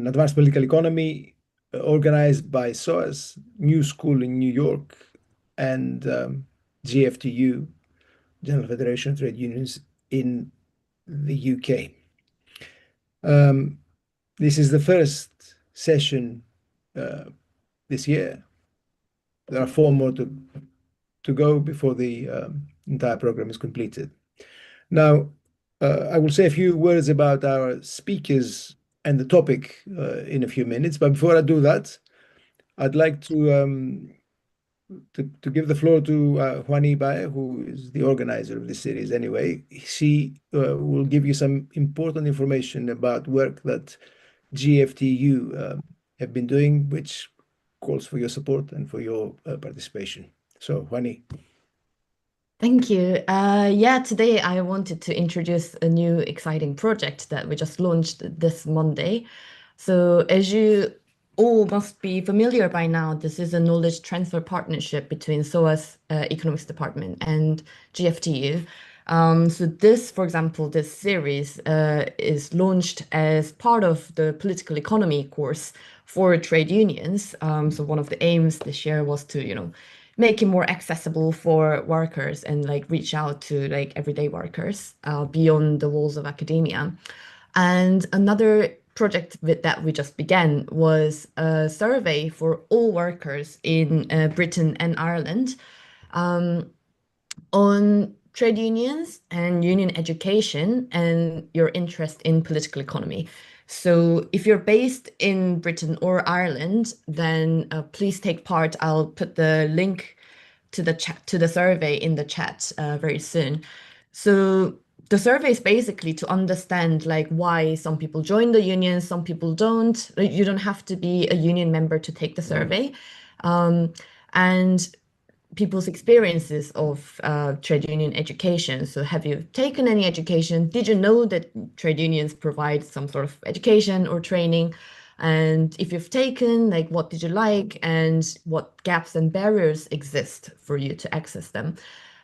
on advanced political economy, organized by SOAS, New School in New York, and GFTU, General Federation of Trade Unions in the UK. This is the first session this year. There are four more to go before the entire program is completed. Now, I will say a few words about our speakers and the topic in a few minutes. But before I do that, I'd like to give the floor to Juan Ibae, who is the organizer of this series anyway. She will give you some important information about work that GFTU have been doing, which calls for your support and for your participation. So, Juani. Thank you. Yeah, today I wanted to introduce a new exciting project that we just launched this Monday. So, as you all must be familiar by now, this is a knowledge transfer partnership between SOAS Economics Department and GFTU. So this, for example, this series is launched as part of the political economy course for trade unions. So one of the aims this year was to, make it more accessible for workers and like reach out to like everyday workers beyond the walls of academia. And another project that we just began was a survey for all workers in Britain and Ireland on trade unions and union education and your interest in political economy. So if you're based in Britain or Ireland, then please take part. I'll put the link to the chat to the survey in the chat very soon. So the survey is basically to understand like why some people join the union, some people don't. You don't have to be a union member to take the survey. And people's experiences of trade union education. So have you taken any education? Did you know that trade unions provide some sort of education or training? And if you've taken, like, what did you like and what gaps and barriers exist for you to access them?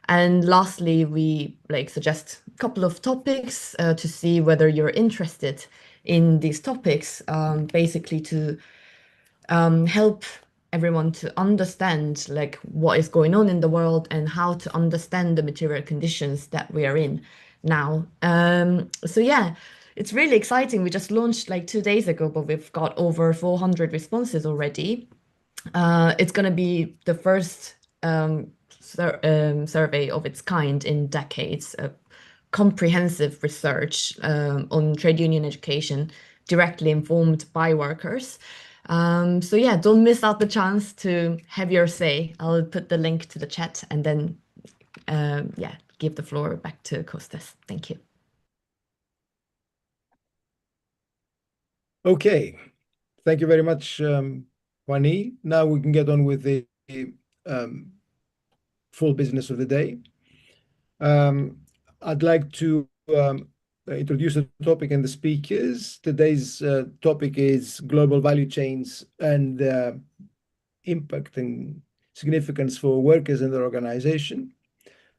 And lastly, we like suggest a couple of topics to see whether you're interested in these topics, basically to help everyone to understand like what is going on in the world and how to understand the material conditions that we are in now. So yeah, it's really exciting. We just launched like 2 days ago, but we've got over 400 responses already. It's going to be the first survey of its kind in decades, a comprehensive research on trade union education directly informed by workers. So yeah, don't miss out the chance to have your say. I'll put the link to the chat and then yeah, give the floor back to Kostas. Thank you. Okay. Thank you very much, Juani. Now we can get on with the um, full business of the day. I'd like to introduce the topic and the speakers. Today's topic is global value chains and impact and significance for workers and their organization.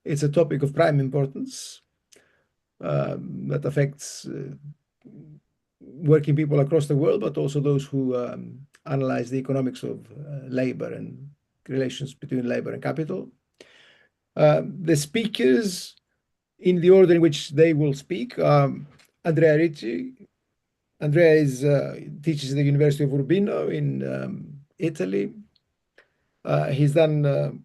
It's a topic of prime importance that affects working people across the world, but also those who analyze the economics of labor and relations between labor and capital. The speakers, in the order in which they will speak, Andrea Ricci. Andrea teaches at the University of Urbino in Italy. He's done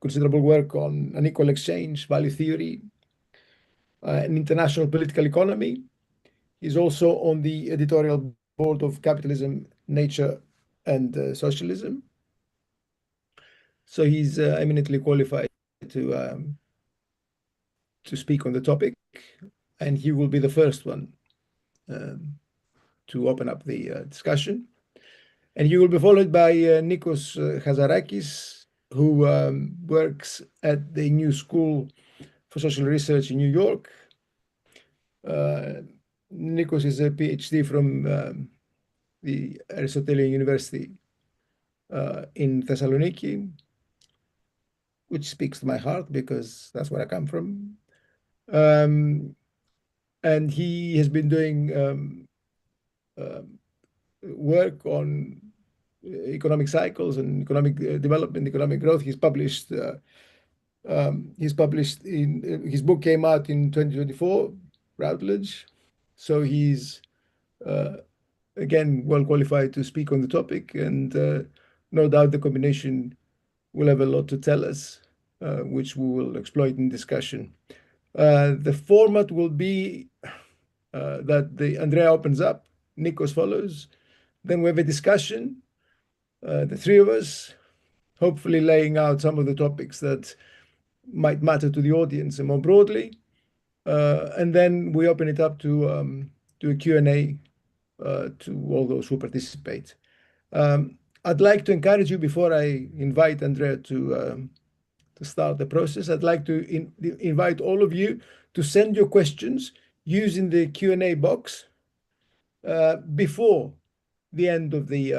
considerable work on unequal exchange, value theory, and international political economy. He's also on the editorial board of Capitalism, Nature, and Socialism. So he's eminently qualified to speak on the topic, and he will be the first one to open up the discussion. And he will be followed by Nikos Chatzarakis, who works at the New School for Social Research in New York. Nikos is a PhD from the Aristotelian University in Thessaloniki, which speaks to my heart because that's where I come from. And he has been doing work on economic cycles and economic development, economic growth. He's published in his book came out in 2024, Routledge. So he's again well qualified to speak on the topic, and no doubt the combination will have a lot to tell us, which we will exploit in discussion. The format will be that Andrea opens up, Nikos follows, then we have a discussion, the three of us, hopefully laying out some of the topics that might matter to the audience and more broadly. And then we open it up to a Q&A to all those who participate. I'd like to encourage you, before I invite Andrea to start the process, I'd like to invite all of you to send your questions using the Q&A box before the end of the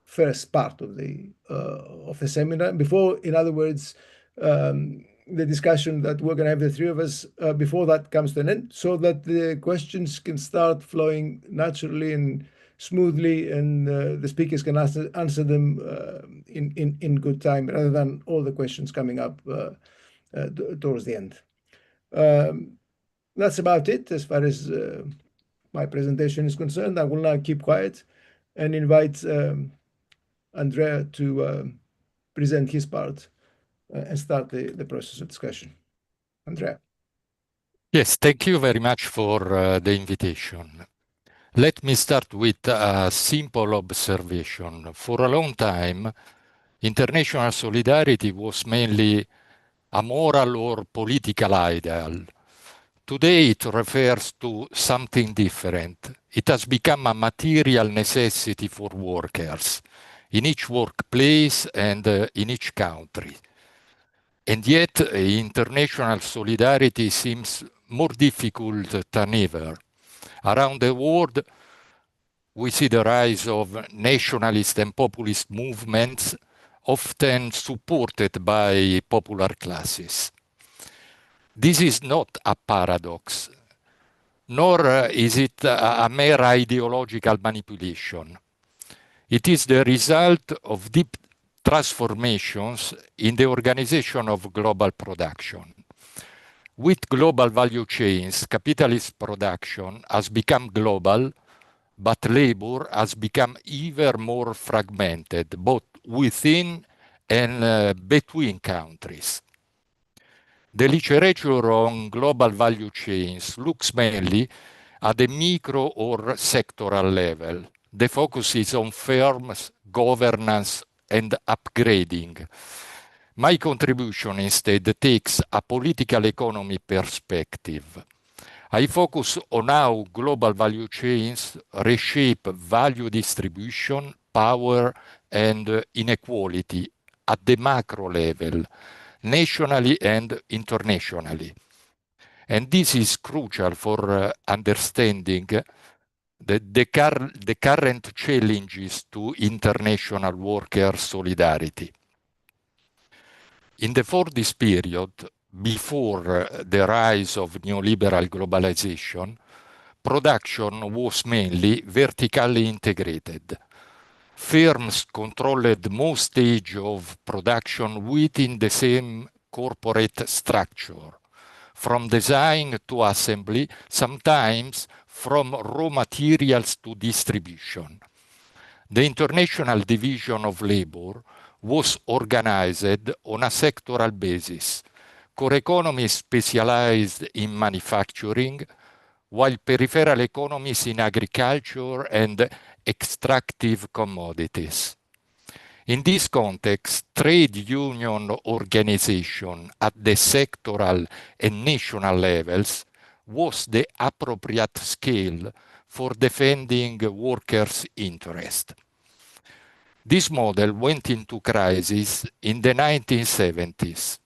first part of the seminar. Before, in other words, the discussion that we're going to have, the three of us, before that comes to an end, so that the questions can start flowing naturally and smoothly, and the speakers can answer them in good time, rather than all the questions coming up towards the end. That's about it as far as my presentation is concerned. I will now keep quiet and invite Andrea to present his part and start the process of discussion. Andrea. Yes, thank you very much for the invitation. Let me start with a simple observation. For a long time, international solidarity was mainly a moral or political ideal. Today it refers to something different. It has become a material necessity for workers in each workplace and in each country. And yet international solidarity seems more difficult than ever. Around the world, we see the rise of nationalist and populist movements, often supported by popular classes. This is not a paradox, nor is it a mere ideological manipulation. It is the result of deep transformations in the organization of global production. With global value chains, capitalist production has become global, but labor has become even more fragmented, both within and between countries. The literature on global value chains looks mainly at the micro or sectoral level. The focus is on firms, governance, and upgrading. My contribution instead takes a political economy perspective. I focus on how global value chains reshape value distribution, power, and inequality at the macro level, nationally and internationally. And this is crucial for understanding the current challenges to international worker solidarity. In the 40s period, before the rise of neoliberal globalization, production was mainly vertically integrated. Firms controlled most stages of production within the same corporate structure, from design to assembly, sometimes from raw materials to distribution. The international division of labor was organized on a sectoral basis. Core economies specialized in manufacturing, while peripheral economies in agriculture and extractive commodities. In this context, trade union organization at the sectoral and national levels was the appropriate scale for defending workers' interests. This model went into crisis in the 1970s.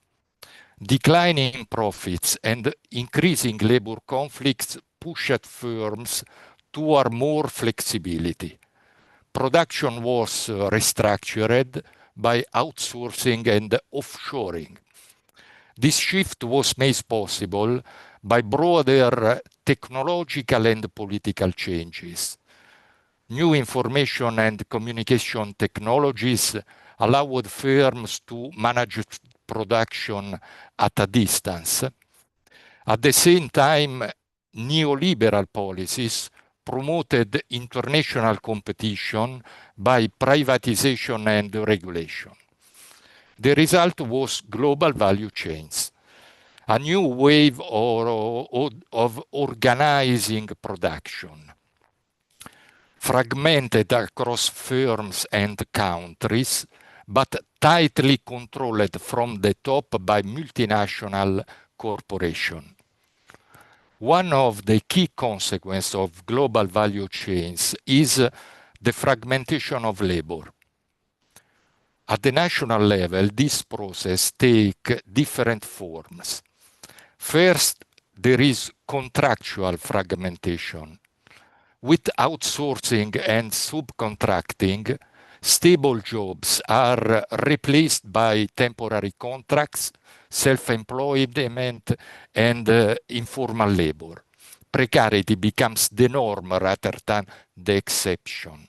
Declining profits and increasing labor conflicts pushed firms toward more flexibility. Production was restructured by outsourcing and offshoring. This shift was made possible by broader technological and political changes. New information and communication technologies allowed firms to manage production at a distance. At the same time, neoliberal policies promoted international competition by privatization and regulation. The result was global value chains, a new wave of organizing production, fragmented across firms and countries, but tightly controlled from the top by multinational corporations. One of the key consequences of global value chains is the fragmentation of labor. At the national level, this process takes different forms. First, there is contractual fragmentation. With outsourcing and subcontracting, stable jobs are replaced by temporary contracts, self-employment, and informal labor. Precarity becomes the norm rather than the exception.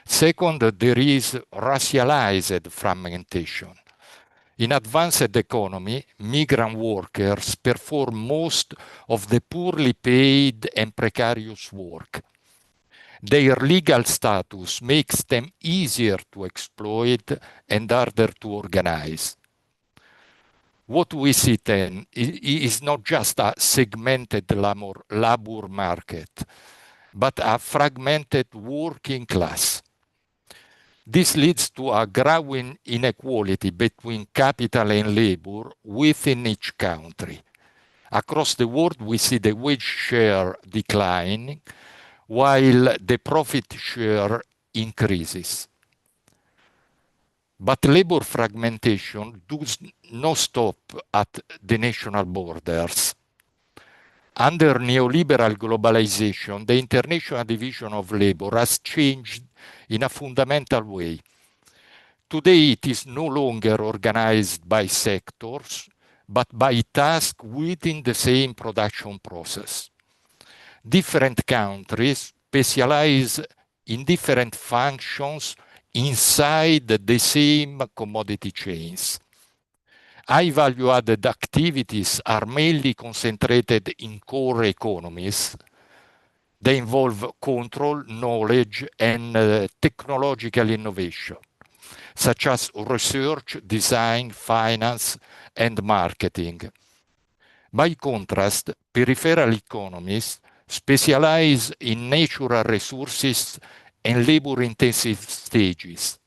Second, there is racialized fragmentation. In advanced economy, migrant workers perform most of the poorly paid and precarious work. Their legal status makes them easier to exploit and harder to organize. What we see then is not just a segmented labor market, but a fragmented working class. This leads to a growing inequality between capital and labor within each country. Across the world, we see the wage share declining, while the profit share increases. But labor fragmentation does not stop at the national borders. Under neoliberal globalization, the international division of labor has changed in a fundamental way. Today, it is no longer organized by sectors, but by tasks within the same production process. Different countries specialize in different functions inside the same commodity chains. High value-added activities are mainly concentrated in core economies. They involve control, knowledge, and technological innovation, such as research, design, finance, and marketing. By contrast, peripheral economies specialize in natural resources and labor-intensive stages,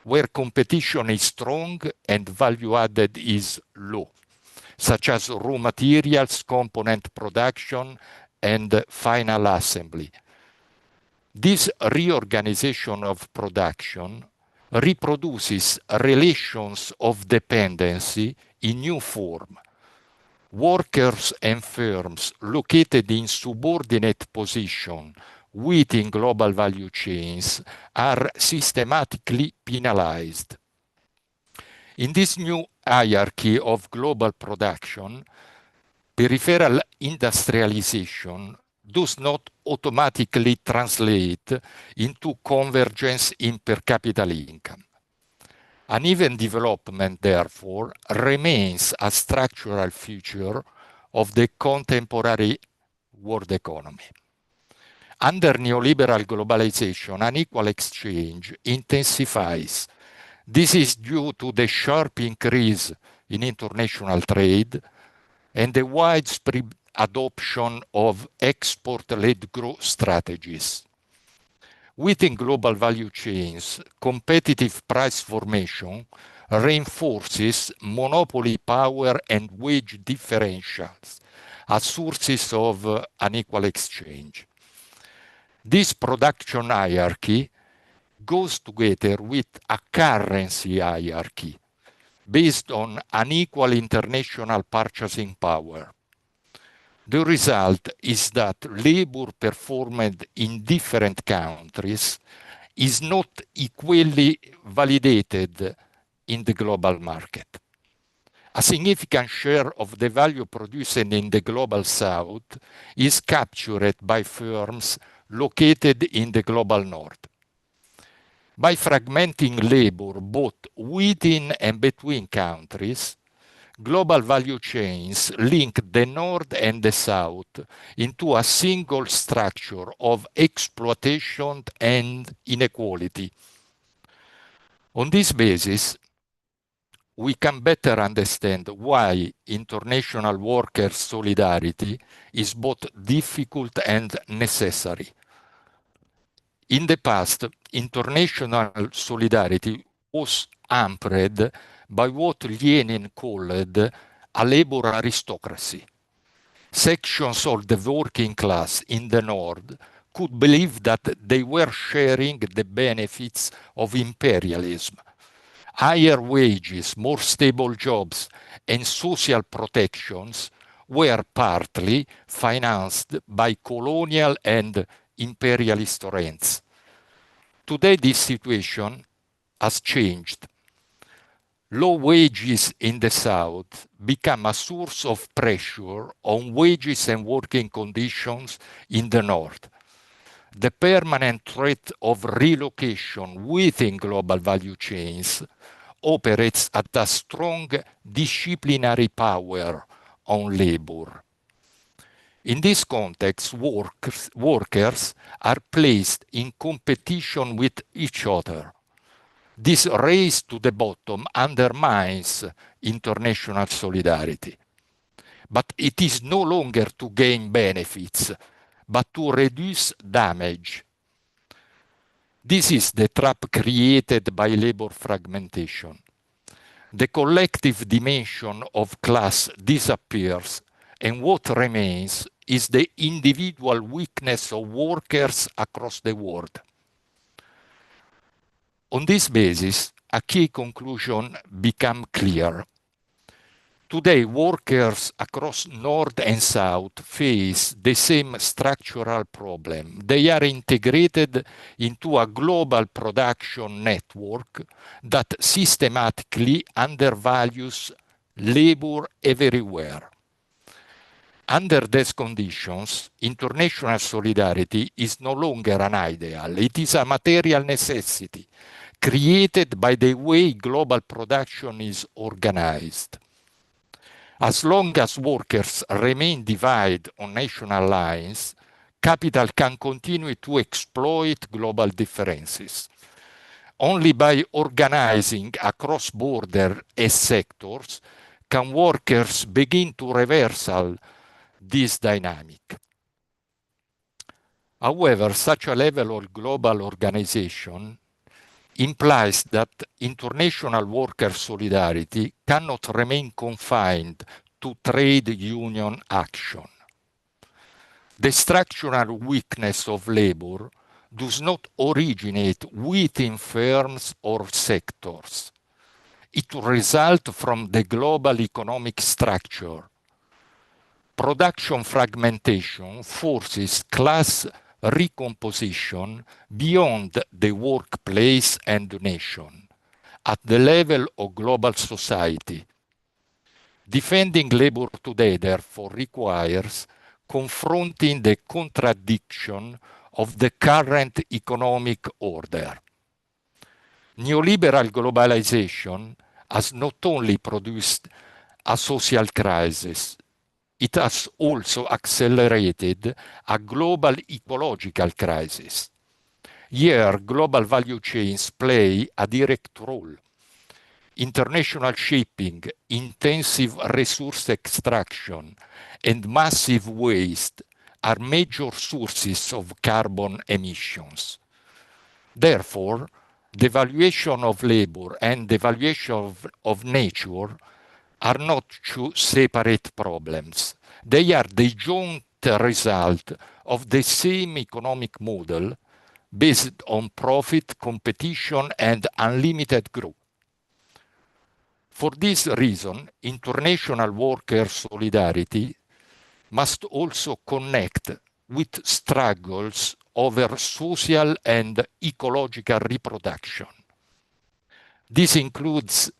where competition is strong and value added is low, such as raw materials, component production, and final assembly. This reorganization of production reproduces relations of dependency in new form. Workers and firms located in subordinate position within global value chains are systematically penalized. In this new hierarchy of global production, peripheral industrialization does not automatically translate into convergence in per capita income. Uneven development, therefore, remains a structural feature of the contemporary world economy. Under neoliberal globalization, unequal exchange intensifies. This is due to the sharp increase in international trade and the widespread adoption of export-led growth strategies. Within global value chains, competitive price formation reinforces monopoly power and wage differentials as sources of unequal exchange. This production hierarchy goes together with a currency hierarchy based on unequal international purchasing power. The result is that labor performed in different countries is not equally validated in the global market. A significant share of the value produced in the global south is captured by firms located in the global north. By fragmenting labor both within and between countries, global value chains link the North and the South into a single structure of exploitation and inequality. On this basis, we can better understand why international workers' solidarity is both difficult and necessary. In the past, international solidarity was hampered by what Lenin called a labor aristocracy. Sections of the working class in the North could believe that they were sharing the benefits of imperialism. Higher wages, more stable jobs, and social protections were partly financed by colonial and imperialist rents. Today, this situation has changed. Low wages in the South become a source of pressure on wages and working conditions in the North. The permanent threat of relocation within global value chains operates at a strong disciplinary power on labor. In this context, workers are placed in competition with each other. This race to the bottom undermines international solidarity. But it is no longer to gain benefits, but to reduce damage. This is the trap created by labor fragmentation. The collective dimension of class disappears, and what remains is the individual weakness of workers across the world. On this basis, a key conclusion becomes clear. Today, workers across North and South face the same structural problem. They are integrated into a global production network that systematically undervalues labor everywhere. Under these conditions, international solidarity is no longer an ideal. It is a material necessity created by the way global production is organized. As long as workers remain divided on national lines, capital can continue to exploit global differences. Only by organizing across borders and sectors can workers begin to reverse this dynamic. However, such a level of global organization implies that international worker solidarity cannot remain confined to trade union action. The structural weakness of labor does not originate within firms or sectors. It results from the global economic structure. Production fragmentation forces class recomposition beyond the workplace and nation, at the level of global society. Defending labor today, therefore, requires confronting the contradiction of the current economic order. Neoliberal globalization has not only produced a social crisis, it has also accelerated a global ecological crisis. Here, global value chains play a direct role. International shipping, intensive resource extraction, and massive waste are major sources of carbon emissions. Therefore, the valuation of labor and the valuation of nature are not two separate problems. They are the joint result of the same economic model based on profit, competition, and unlimited growth. For this reason, international worker solidarity must also connect with struggles over social and ecological reproduction. This includes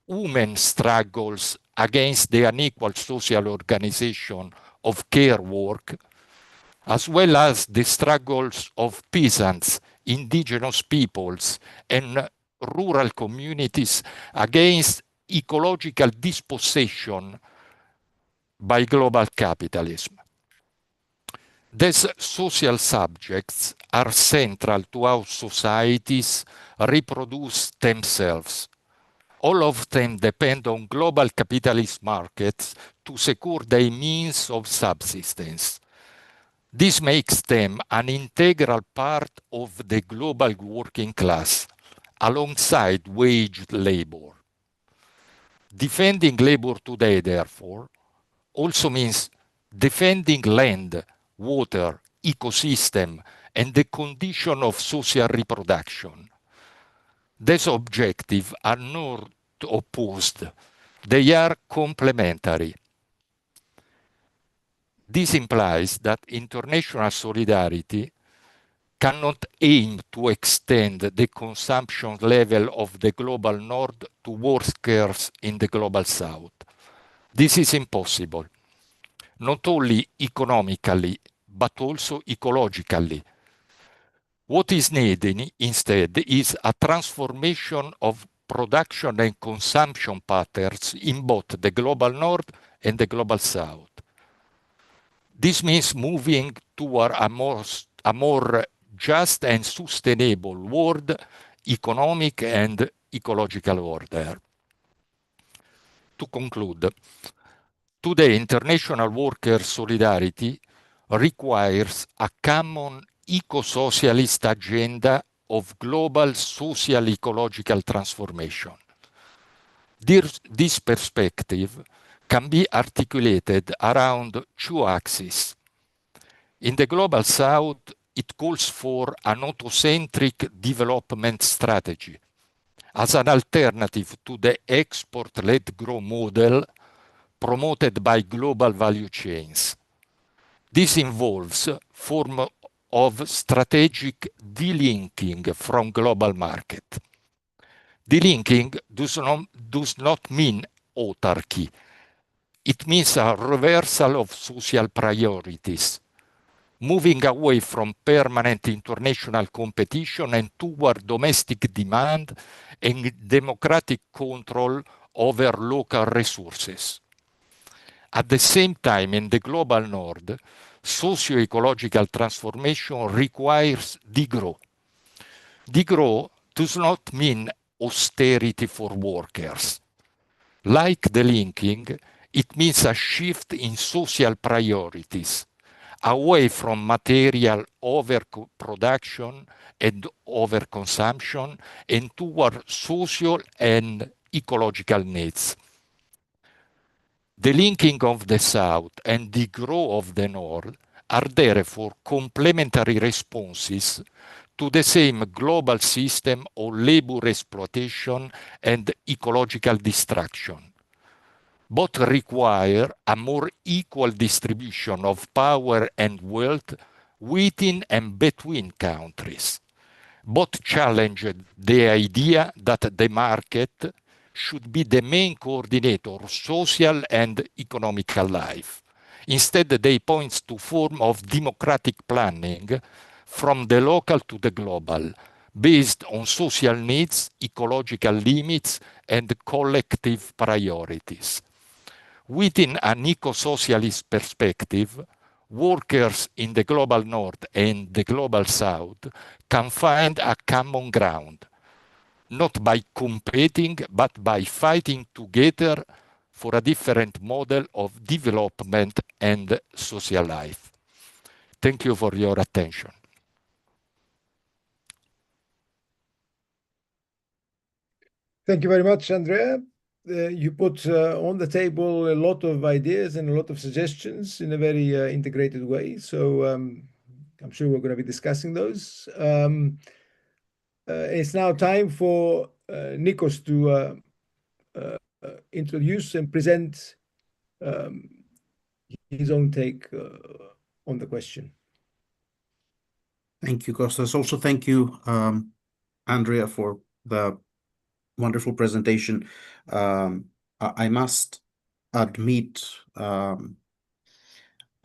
women's struggles against the unequal social organization of care work, as well as the struggles of peasants, indigenous peoples, and rural communities against ecological dispossession by global capitalism. These social subjects are central to how societies reproduce themselves. All of them depend on global capitalist markets to secure their means of subsistence. This makes them an integral part of the global working class, alongside wage labor. Defending labor today, therefore, also means defending land, water, ecosystem, and the condition of social reproduction. These objectives are not opposed. They are complementary. This implies that international solidarity cannot aim to extend the consumption level of the global north to workers in the global south. This is impossible, not only economically, but also ecologically. What is needed instead is a transformation of production and consumption patterns in both the global north and the global south. This means moving toward a more just and sustainable world, economic and ecological order. To conclude, today international worker solidarity requires a common eco-socialist agenda of global social ecological transformation. This perspective can be articulated around two axes. In the global south, it calls for an autocentric development strategy as an alternative to the export-led growth model promoted by global value chains. This involves form of strategic delinking from global market. Delinking does not mean autarky. It means a reversal of social priorities, moving away from permanent international competition and toward domestic demand and democratic control over local resources. At the same time, in the global north, socio-ecological transformation requires degrowth. Degrowth does not mean austerity for workers. Like the linking, it means a shift in social priorities, away from material overproduction and overconsumption and toward social and ecological needs. The linking of the South and the growth of the North are therefore complementary responses to the same global system of labor exploitation and ecological destruction. Both require a more equal distribution of power and wealth within and between countries. Both challenge the idea that the market should be the main coordinator of social and economical life. Instead, they point to form of democratic planning from the local to the global, based on social needs, ecological limits, and collective priorities. Within an eco-socialist perspective, workers in the global north and the global south can find a common ground, not by competing, but by fighting together for a different model of development and social life. Thank you for your attention. Thank you very much, Andrea. You put on the table a lot of ideas and a lot of suggestions in a very integrated way. So I'm sure we're going to be discussing those. It's now time for Nikos to introduce and present his own take on the question. Thank you, Kostas. Also, thank you, Andrea, for the wonderful presentation. I must admit,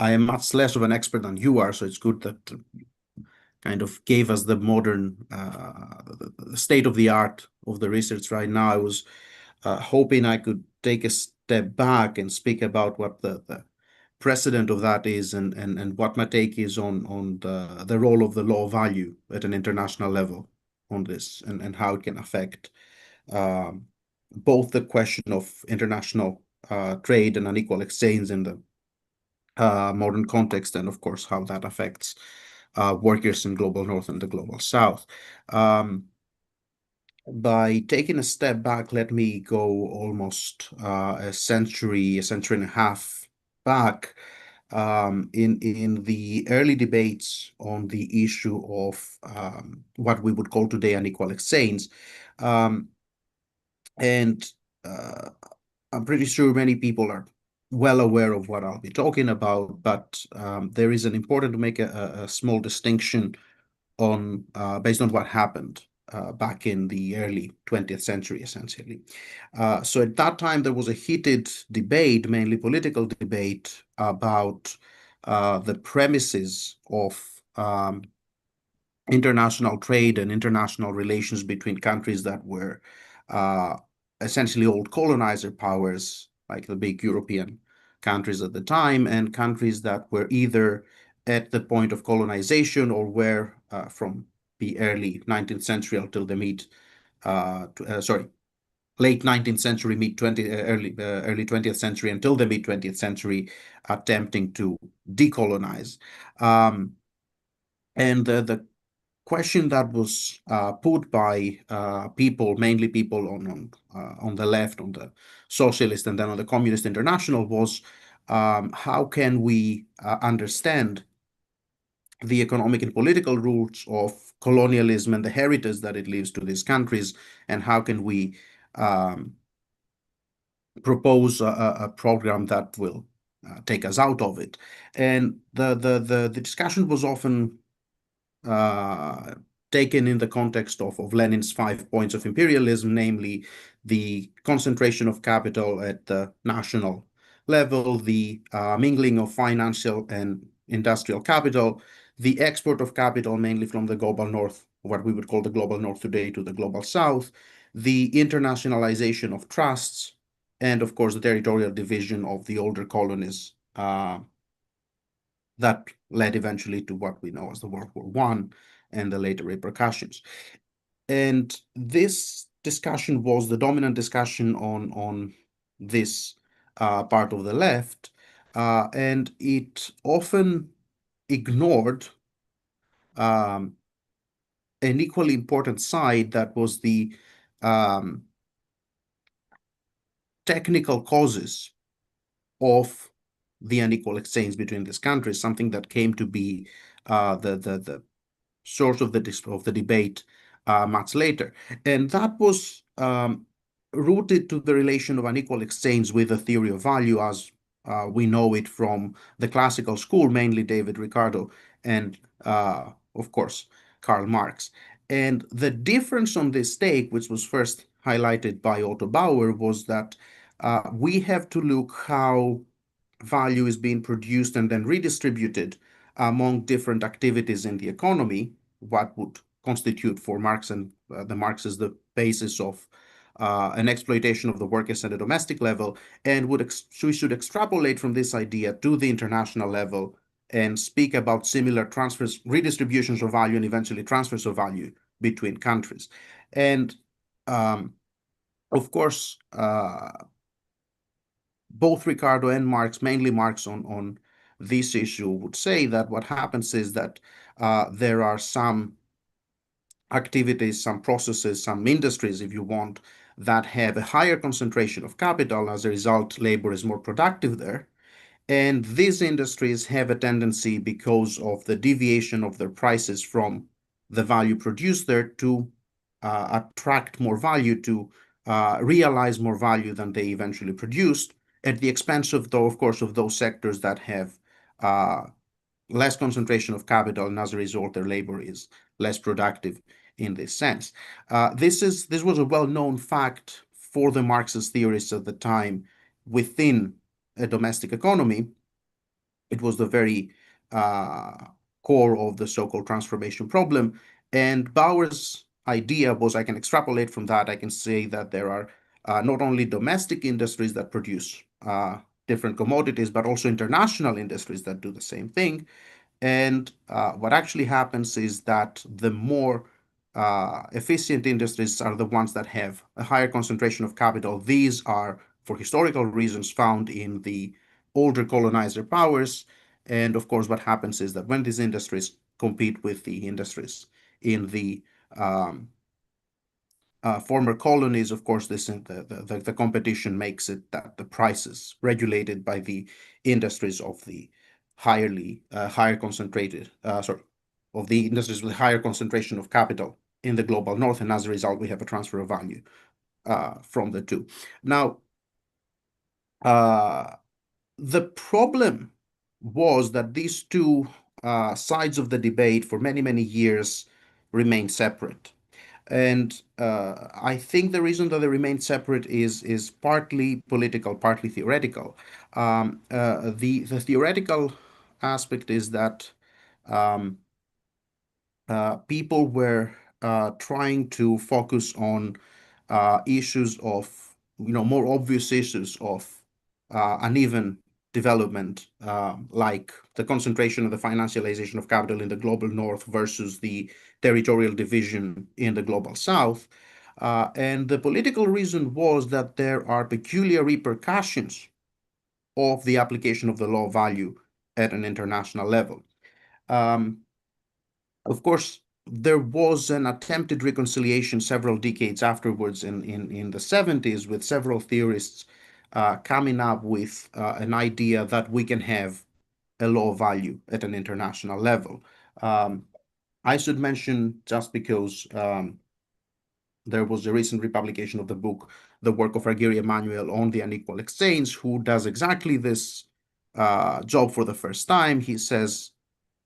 I am much less of an expert than you are, so it's good that kind of gave us the modern the state of the art of the research right now. I was hoping I could take a step back and speak about what the precedent of that is, and what my take is on the role of the law of value at an international level on this, and how it can affect both the question of international trade and unequal exchange in the modern context, and of course how that affects workers in global north and the global south. By taking a step back, let me go almost a century and a half back, in the early debates on the issue of what we would call today unequal exchange. And I'm pretty sure many people are well aware of what I'll be talking about, but there is an important to make a small distinction on based on what happened back in the early 20th century, essentially. So at that time, there was a heated debate, mainly political debate, about the premises of international trade and international relations between countries that were uh, essentially old colonizer powers, like the big European countries at the time, and countries that were either at the point of colonization or were from the early 19th century until the late 19th century, early 20th century until the mid 20th century, attempting to decolonize. And the question that was put by people, mainly people on the left, on the socialist, and then on the Communist International, was how can we understand the economic and political roots of colonialism and the heritage that it leaves to these countries, and how can we propose a program that will take us out of it. And the discussion was often uh, taken in the context of Lenin's 5 points of imperialism, namely the concentration of capital at the national level, the mingling of financial and industrial capital, the export of capital mainly from the global north, what we would call the global north today, to the global south, the internationalization of trusts, and of course the territorial division of the older colonies that led eventually to what we know as the World War I and the later repercussions. And this discussion was the dominant discussion on this part of the left, and it often ignored an equally important side, that was the um, technical causes of the unequal exchange between these countries, something that came to be the source of the debate much later. And that was rooted to the relation of unequal exchange with the theory of value as we know it from the classical school, mainly David Ricardo and, of course, Karl Marx. And the difference on this take, which was first highlighted by Otto Bauer, was that we have to look how value is being produced and then redistributed among different activities in the economy, what would constitute for Marx and the Marxists the basis of an exploitation of the workers at a domestic level, and we should extrapolate from this idea to the international level and speak about similar transfers, redistributions of value, and eventually transfers of value between countries. And of course, both Ricardo and Marx, mainly Marx on this issue, would say that what happens is that there are some activities, some processes, some industries, if you want, that have a higher concentration of capital. As a result, labor is more productive there. And these industries have a tendency, because of the deviation of their prices from the value produced there, to attract more value, to realize more value than they eventually produced, at the expense of, though, of course, of those sectors that have less concentration of capital, and as a result, their labor is less productive in this sense. This was a well-known fact for the Marxist theorists at the time within a domestic economy. It was the very core of the so-called transformation problem. And Bauer's idea was, I can extrapolate from that. I can say that there are not only domestic industries that produce different commodities, but also international industries that do the same thing. And what actually happens is that the more efficient industries are the ones that have a higher concentration of capital. These are, for historical reasons, found in the older colonizer powers. And of course, what happens is that when these industries compete with the industries in the former colonies, of course, the competition makes it that the prices regulated by the industries of the higher concentrated, of the industries with higher concentration of capital in the global north, and as a result, we have a transfer of value from the two. Now, the problem was that these two sides of the debate for many, many years remained separate. And I think the reason that they remain separate is partly political, partly theoretical. The theoretical aspect is that um, people were trying to focus on issues of, more obvious issues of uneven development, like the concentration of the financialization of capital in the global north versus the territorial division in the global south. And the political reason was that there are peculiar repercussions of the application of the law of value at an international level. Of course, there was an attempted reconciliation several decades afterwards in the 70s with several theorists coming up with an idea that we can have a law of value at an international level. I should mention, just because there was a recent republication of the book, the work of Argyri Emmanuel on the unequal exchange, who does exactly this job for the first time. He says,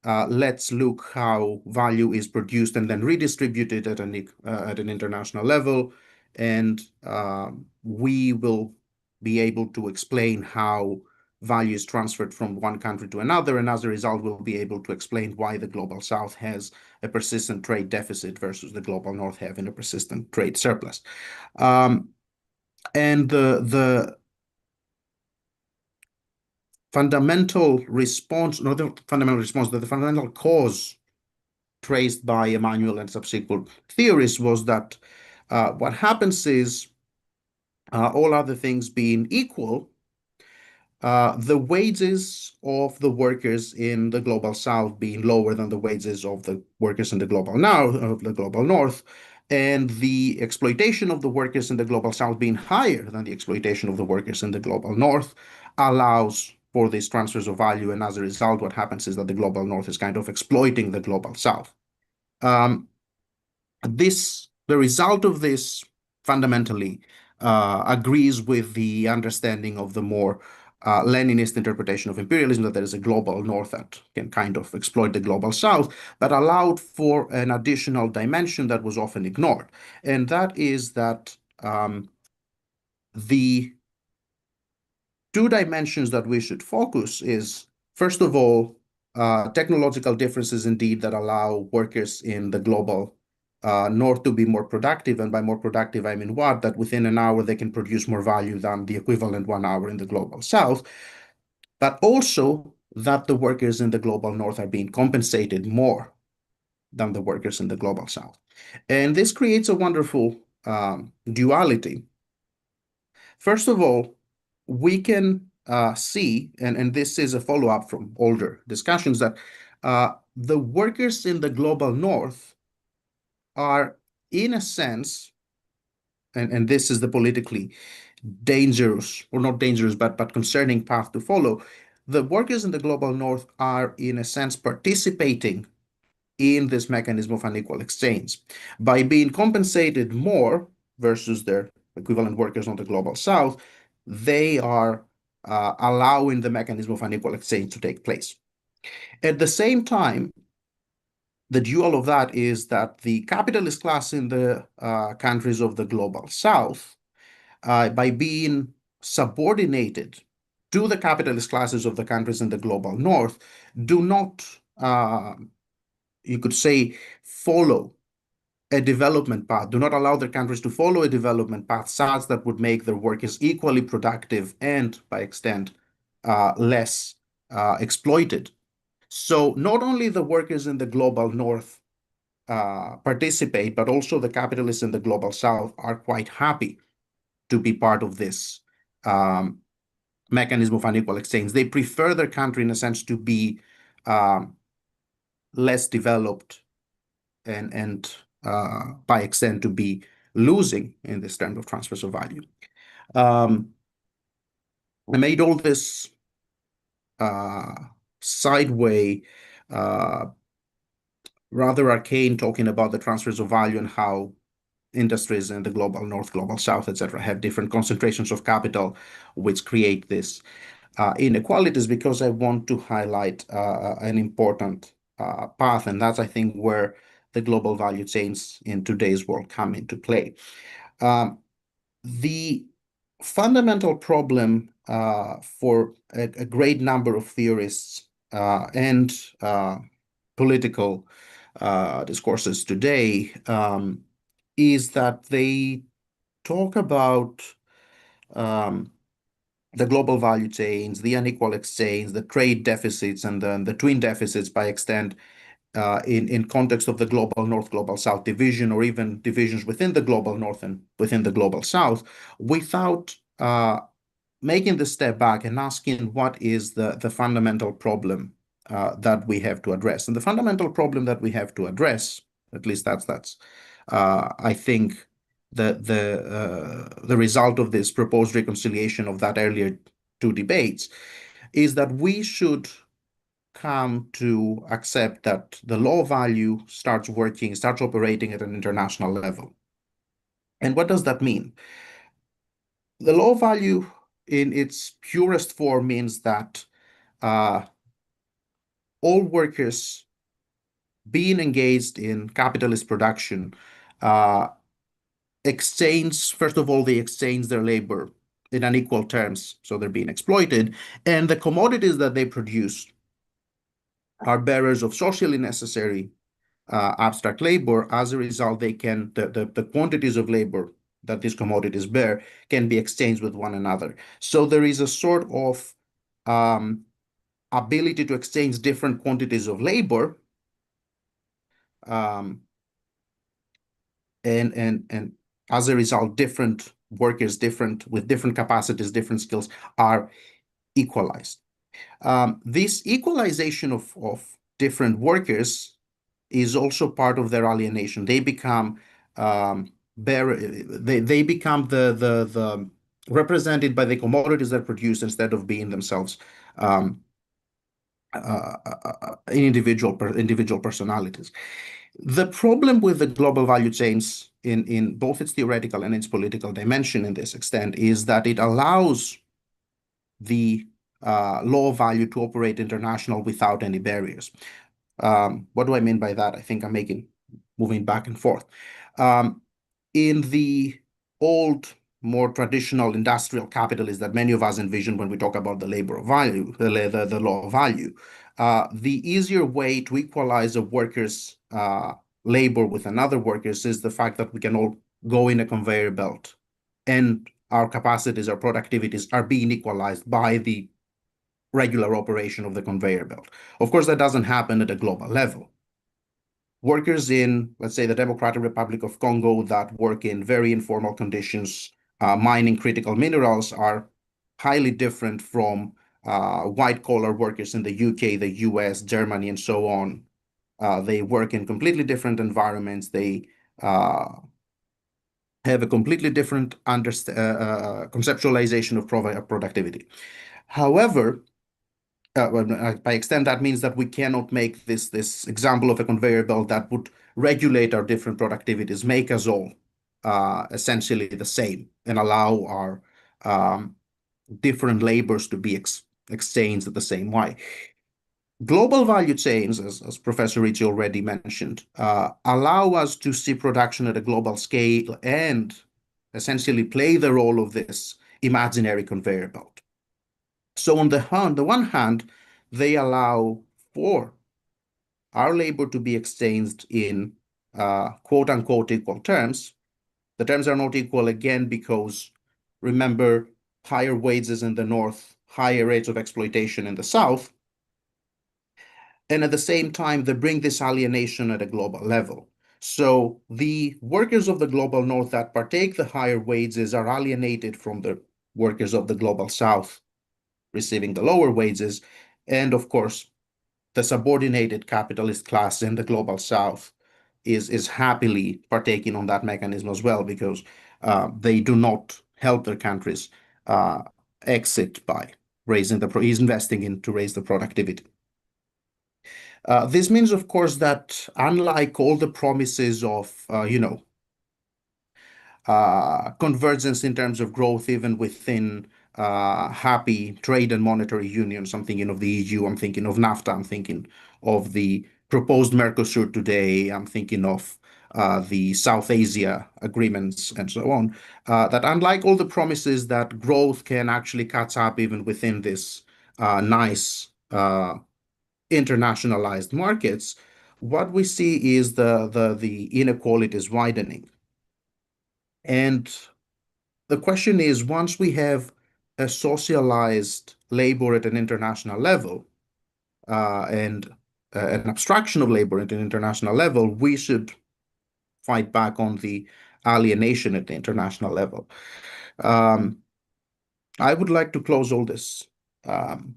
let's look how value is produced and then redistributed at an international level, and we will be able to explain how value is transferred from one country to another, and as a result, we'll be able to explain why the global south has a persistent trade deficit versus the global north having a persistent trade surplus. And the fundamental response, not the fundamental response, but the fundamental cause traced by Emmanuel and subsequent theorists was that what happens is, all other things being equal, the wages of the workers in the global south being lower than the wages of the workers in the global north, and the exploitation of the workers in the global south being higher than the exploitation of the workers in the global north, allows for these transfers of value. And as a result, what happens is that the global north is kind of exploiting the global south. The result of this fundamentally agrees with the understanding of the more Leninist interpretation of imperialism, that there is a global north that can kind of exploit the global south, but allowed for an additional dimension that was often ignored. And that is that the two dimensions that we should focus is, first of all, technological differences indeed that allow workers in the global north to be more productive. And by more productive, I mean what? That within an hour, they can produce more value than the equivalent 1 hour in the global south. But also that the workers in the global north are being compensated more than the workers in the global south. And this creates a wonderful duality. First of all, we can see, and this is a follow-up from older discussions, that the workers in the global north are, in a sense, and this is the politically dangerous, or not dangerous, but concerning path to follow, the workers in the global north are, in a sense, participating in this mechanism of unequal exchange by being compensated more versus their equivalent workers on the global south. They are allowing the mechanism of unequal exchange to take place. At the same time, the dual of that is that the capitalist class in the countries of the global south, by being subordinated to the capitalist classes of the countries in the global north do not, you could say, follow a development path, do not allow their countries to follow a development path such that would make their workers equally productive and, by extent, less exploited. So not only the workers in the global north participate, but also the capitalists in the global south are quite happy to be part of this mechanism of unequal exchange. They prefer their country, in a sense, to be less developed and by extent to be losing in this term of transfers of value. I made all this sideway rather arcane, talking about the transfers of value and how industries in the global north, global south, etc., have different concentrations of capital, which create this inequalities, because I want to highlight an important path, and that's, I think, where the global value chains in today's world come into play. The fundamental problem for a great number of theorists and political discourses today is that they talk about the global value chains, the unequal exchange, the trade deficits, and then the twin deficits by extent in context of the global north, global south division, or even divisions within the global north and within the global south, without making the step back and asking what is the fundamental problem that we have to address. And the fundamental problem that we have to address, at least that's I think the result of this proposed reconciliation of that earlier two debates, is that we should come to accept that the law of value starts operating at an international level. And what does that mean? The law of value in its purest form means that all workers being engaged in capitalist production first of all, they exchange their labor in unequal terms, so they're being exploited, and the commodities that they produce are bearers of socially necessary abstract labor. As a result, the quantities of labor that these commodities bear can be exchanged with one another. So there is a sort of ability to exchange different quantities of labor, and as a result, different workers, with different capacities, different skills, are equalized. This equalization of different workers is also part of their alienation. They become they become the represented by the commodities that produce, instead of being themselves individual personalities. The problem with the global value chains in both its theoretical and its political dimension in this extent is that it allows the law of value to operate international without any barriers. What do I mean by that? I think I'm moving back and forth. In the old, more traditional industrial capitalism that many of us envision when we talk about the labor of value, the law of value, the easier way to equalize a worker's labor with another worker's is the fact that we can all go in a conveyor belt, and our capacities, our productivities are being equalized by the regular operation of the conveyor belt. Of course, that doesn't happen at a global level. Workers in, let's say, the Democratic Republic of Congo that work in very informal conditions, mining critical minerals, are highly different from white-collar workers in the UK, the US, Germany, and so on. They work in completely different environments. They have a completely different conceptualization of productivity. However, by extent, that means that we cannot make this example of a conveyor belt that would regulate our different productivities, make us all essentially the same, and allow our different labors to be exchanged the same way. Global value chains, as Professor Ricci already mentioned, allow us to see production at a global scale and essentially play the role of this imaginary conveyor belt. So on the one hand, they allow for our labor to be exchanged in quote unquote equal terms. The terms are not equal again because, remember, higher wages in the north, higher rates of exploitation in the south. And at the same time, they bring this alienation at a global level. So the workers of the global north that partake the higher wages are alienated from the workers of the global south receiving the lower wages. And of course, the subordinated capitalist class in the global south is happily partaking on that mechanism as well, because they do not help their countries uh, exit by raising he's investing in to raise the productivity. This means, of course, that unlike all the promises of, convergence in terms of growth, even within happy trade and monetary unions. I'm thinking of the EU, I'm thinking of NAFTA, I'm thinking of the proposed Mercosur today, I'm thinking of the South Asia agreements and so on, that unlike all the promises that growth can actually catch up even within this nice internationalized markets, what we see is the inequalities widening. And the question is, once we have a socialized labor at an international level and an abstraction of labor at an international level, we should fight back on the alienation at the international level. I would like to close all this um,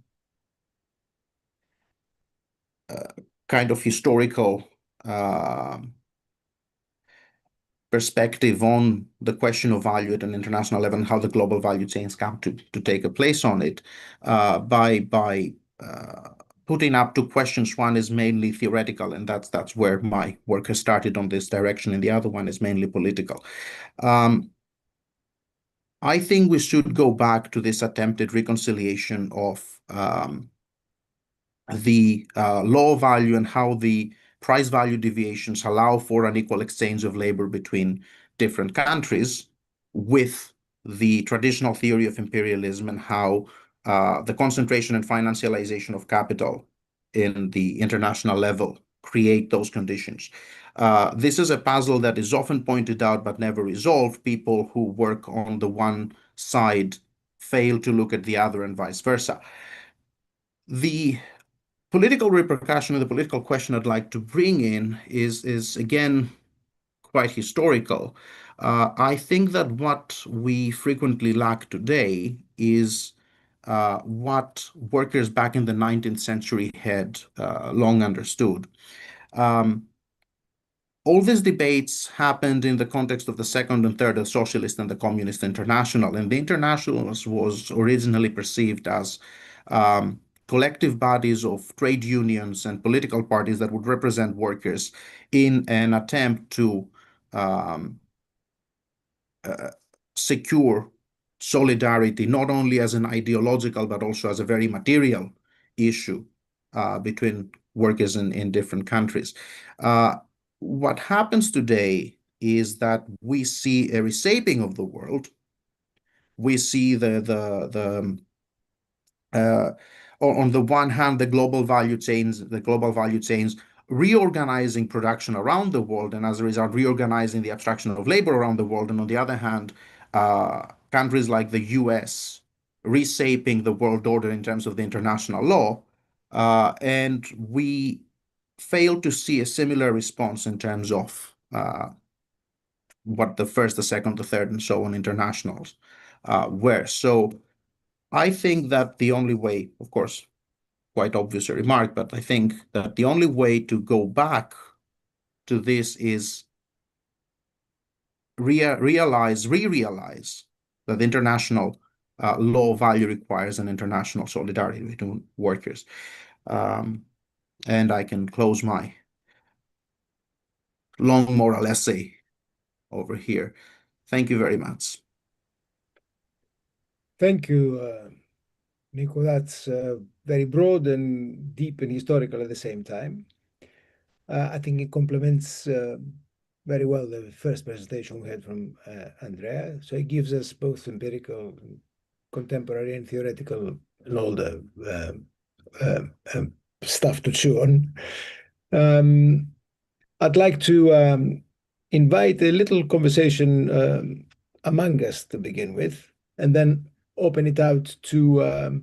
kind of historical perspective on the question of value at an international level and how the global value chains come to take a place on it by putting up two questions. One is mainly theoretical, and that's where my work has started on this direction, and the other one is mainly political. I think we should go back to this attempted reconciliation of the law value and how the price value deviations allow for an equal exchange of labor between different countries with the traditional theory of imperialism and how the concentration and financialization of capital in the international level create those conditions. This is a puzzle that is often pointed out but never resolved. People who work on the one side fail to look at the other and vice versa. The political repercussion and the political question I'd like to bring in is again quite historical. I think that what we frequently lack today is what workers back in the 19th century had long understood. All these debates happened in the context of the second and third, the Socialist and the Communist International. And the Internationals was originally perceived as collective bodies of trade unions and political parties that would represent workers in an attempt to secure solidarity, not only as an ideological, but also as a very material issue between workers in different countries. What happens today is that we see a reshaping of the world. We see on the one hand, the global value chains reorganizing production around the world, and as a result, reorganizing the abstraction of labor around the world. And on the other hand, countries like the US reshaping the world order in terms of the international law. And we fail to see a similar response in terms of what the first, the second, the third, and so on internationals were. So I think that the only way, of course, quite obvious remark, but I think that the only way to go back to this is re-realize that the international law value requires an international solidarity between workers. And I can close my long moral essay over here. Thank you very much. Thank you, Nico. That's very broad and deep and historical at the same time. I think it complements very well the first presentation we had from Andrea. So it gives us both empirical, contemporary, and theoretical and all the stuff to chew on. I'd like to invite a little conversation among us to begin with, and then open it out to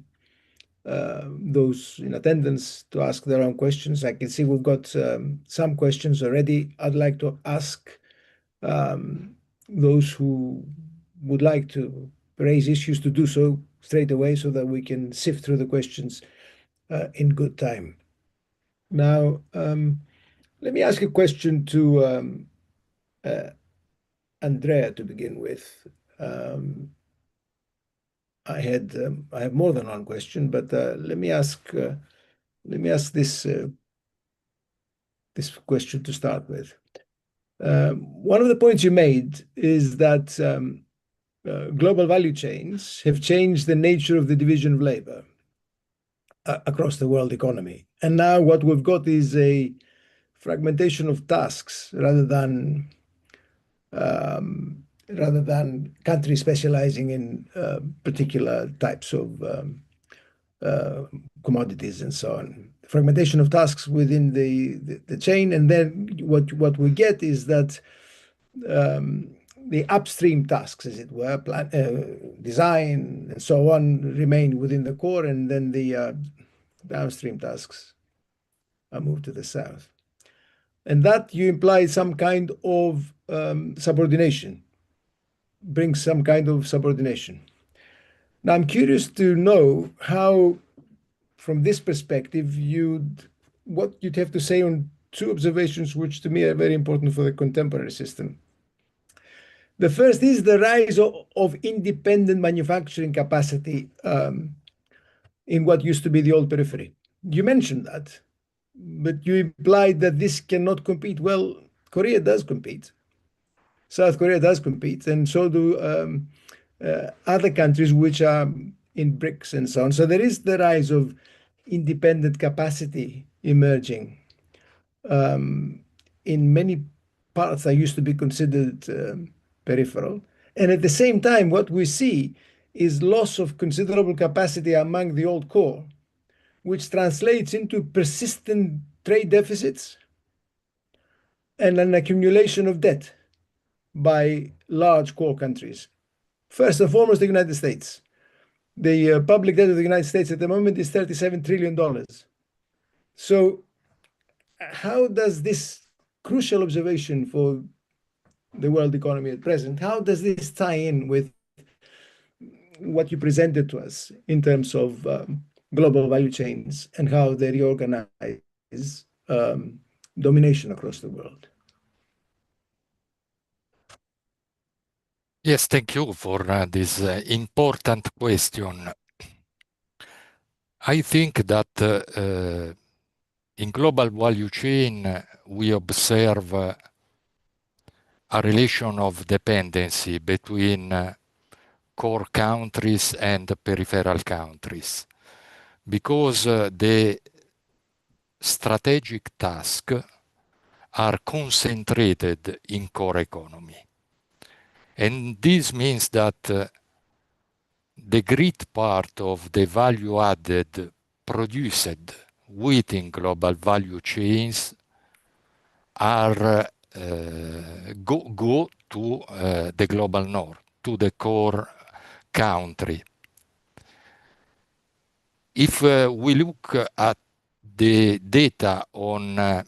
those in attendance to ask their own questions. I can see we've got some questions already. I'd like to ask those who would like to raise issues to do so straight away so that we can sift through the questions in good time. Now, let me ask a question to Andrea to begin with. I have more than one question, but let me ask this question to start with. One of the points you made is that global value chains have changed the nature of the division of labor across the world economy, and now what we've got is a fragmentation of tasks rather than countries specializing in particular types of commodities and so on. Fragmentation of tasks within the chain, and then what we get is that the upstream tasks, as it were, design and so on, remain within the core, and then the downstream tasks are moved to the south. And that you imply some kind of subordination, brings some kind of subordination. Now, I'm curious to know how, from this perspective, what you'd have to say on two observations, which to me are very important for the contemporary system. The first is the rise of independent manufacturing capacity in what used to be the old periphery. You mentioned that, but you implied that this cannot compete. Well, Korea does compete. South Korea does compete, and so do other countries which are in BRICS and so on. So there is the rise of independent capacity emerging in many parts that used to be considered peripheral. And at the same time, what we see is loss of considerable capacity among the old core, which translates into persistent trade deficits and an accumulation of debt by large core countries. First and foremost, the United States. The public debt of the United States at the moment is $37 trillion. So how does this crucial observation for the world economy at present, how does this tie in with what you presented to us in terms of global value chains and how they reorganize domination across the world? Yes, thank you for this important question. I think that in global value chain, we observe a relation of dependency between core countries and peripheral countries, because the strategic tasks are concentrated in core economy. And this means that the great part of the value added produced within global value chains are go to the global north, to the core country. If we look at the data on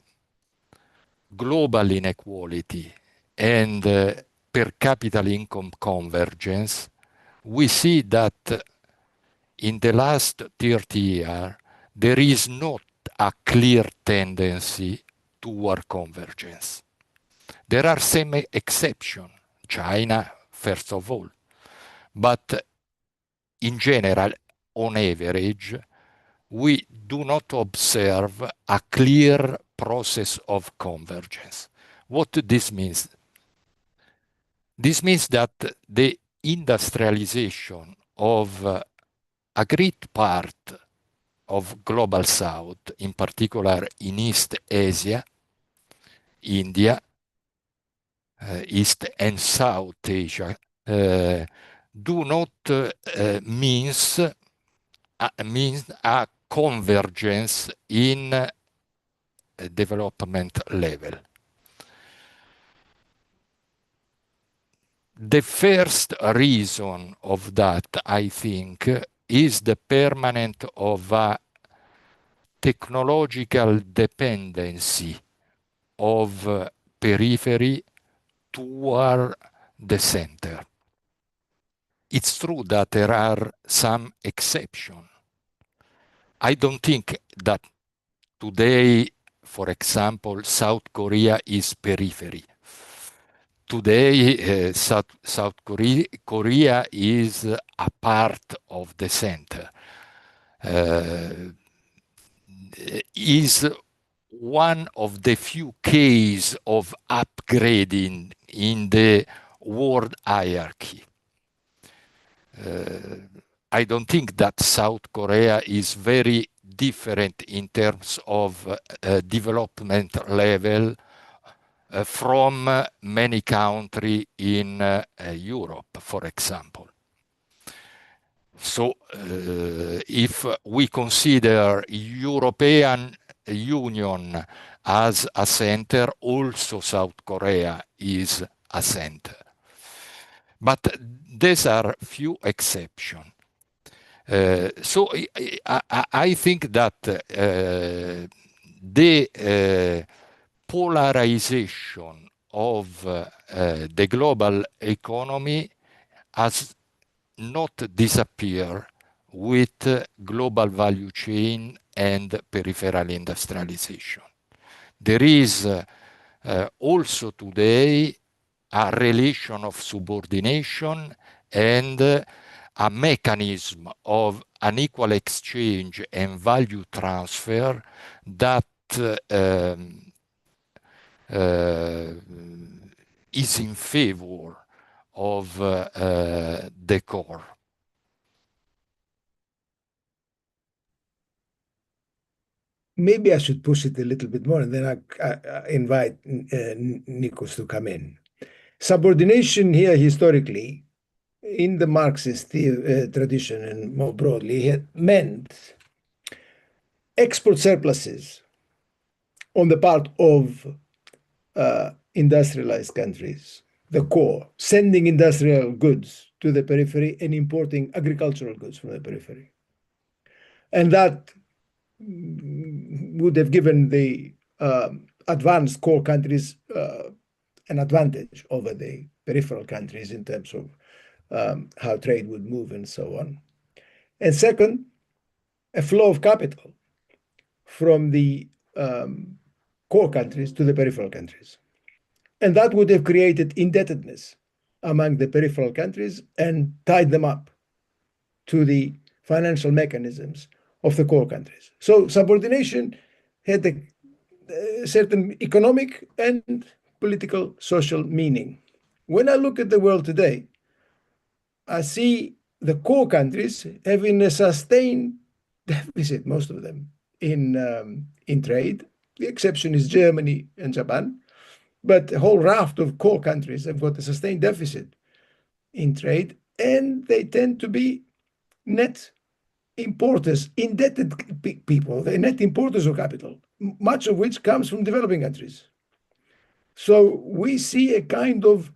global inequality and per capita income convergence, we see that in the last 30 years, there is not a clear tendency toward convergence. There are some exceptions, China, first of all, but in general, on average, we do not observe a clear process of convergence. What this means? This means that the industrialization of a great part of global South, in particular in East Asia, India, East and South Asia, do not means means a convergence in development level. The first reason of that, I think, is the permanent of a technological dependency of periphery toward the center. It's true that there are some exceptions. I don't think that today, for example, South Korea is periphery. Today, South Korea is a part of the center. Is one of the few cases of upgrading in the world hierarchy. I don't think that South Korea is very different in terms of development level from many countries in Europe, for example. So if we consider European Union as a center, also South Korea is a center. But these are few exceptions. So I think that the polarization of the global economy has not disappeared with global value chain and peripheral industrialization. There is also today a relation of subordination and a mechanism of unequal exchange and value transfer that is in favor of the core. Maybe I should push it a little bit more, and then I invite Nikos to come in. Subordination here historically, in the Marxist tradition and more broadly, it meant export surpluses on the part of industrialized countries, the core, sending industrial goods to the periphery and importing agricultural goods from the periphery. And that would have given the advanced core countries an advantage over the peripheral countries in terms of how trade would move and so on. And second, a flow of capital from the core countries to the peripheral countries. And that would have created indebtedness among the peripheral countries and tied them up to the financial mechanisms of the core countries. So subordination had a certain economic and political social meaning. When I look at the world today, I see the core countries having a sustained deficit, most of them, in trade. The exception is Germany and Japan. But a whole raft of core countries have got a sustained deficit in trade, and they tend to be net importers, indebted people. They're net importers of capital, much of which comes from developing countries. So we see a kind of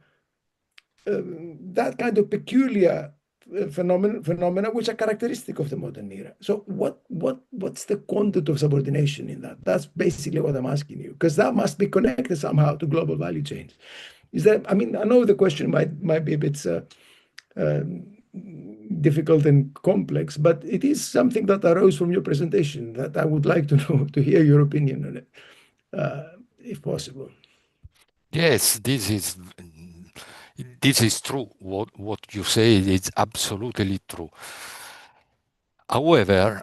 that kind of peculiar phenomena which are characteristic of the modern era. So what's the content of subordination in that? That's basically what I'm asking you, because that must be connected somehow to global value chains. Is that, I mean, I know the question might be a bit difficult and complex, but it is something that arose from your presentation that I would like to know, to hear your opinion on it, if possible. Yes, this is true. What you say is absolutely true. However,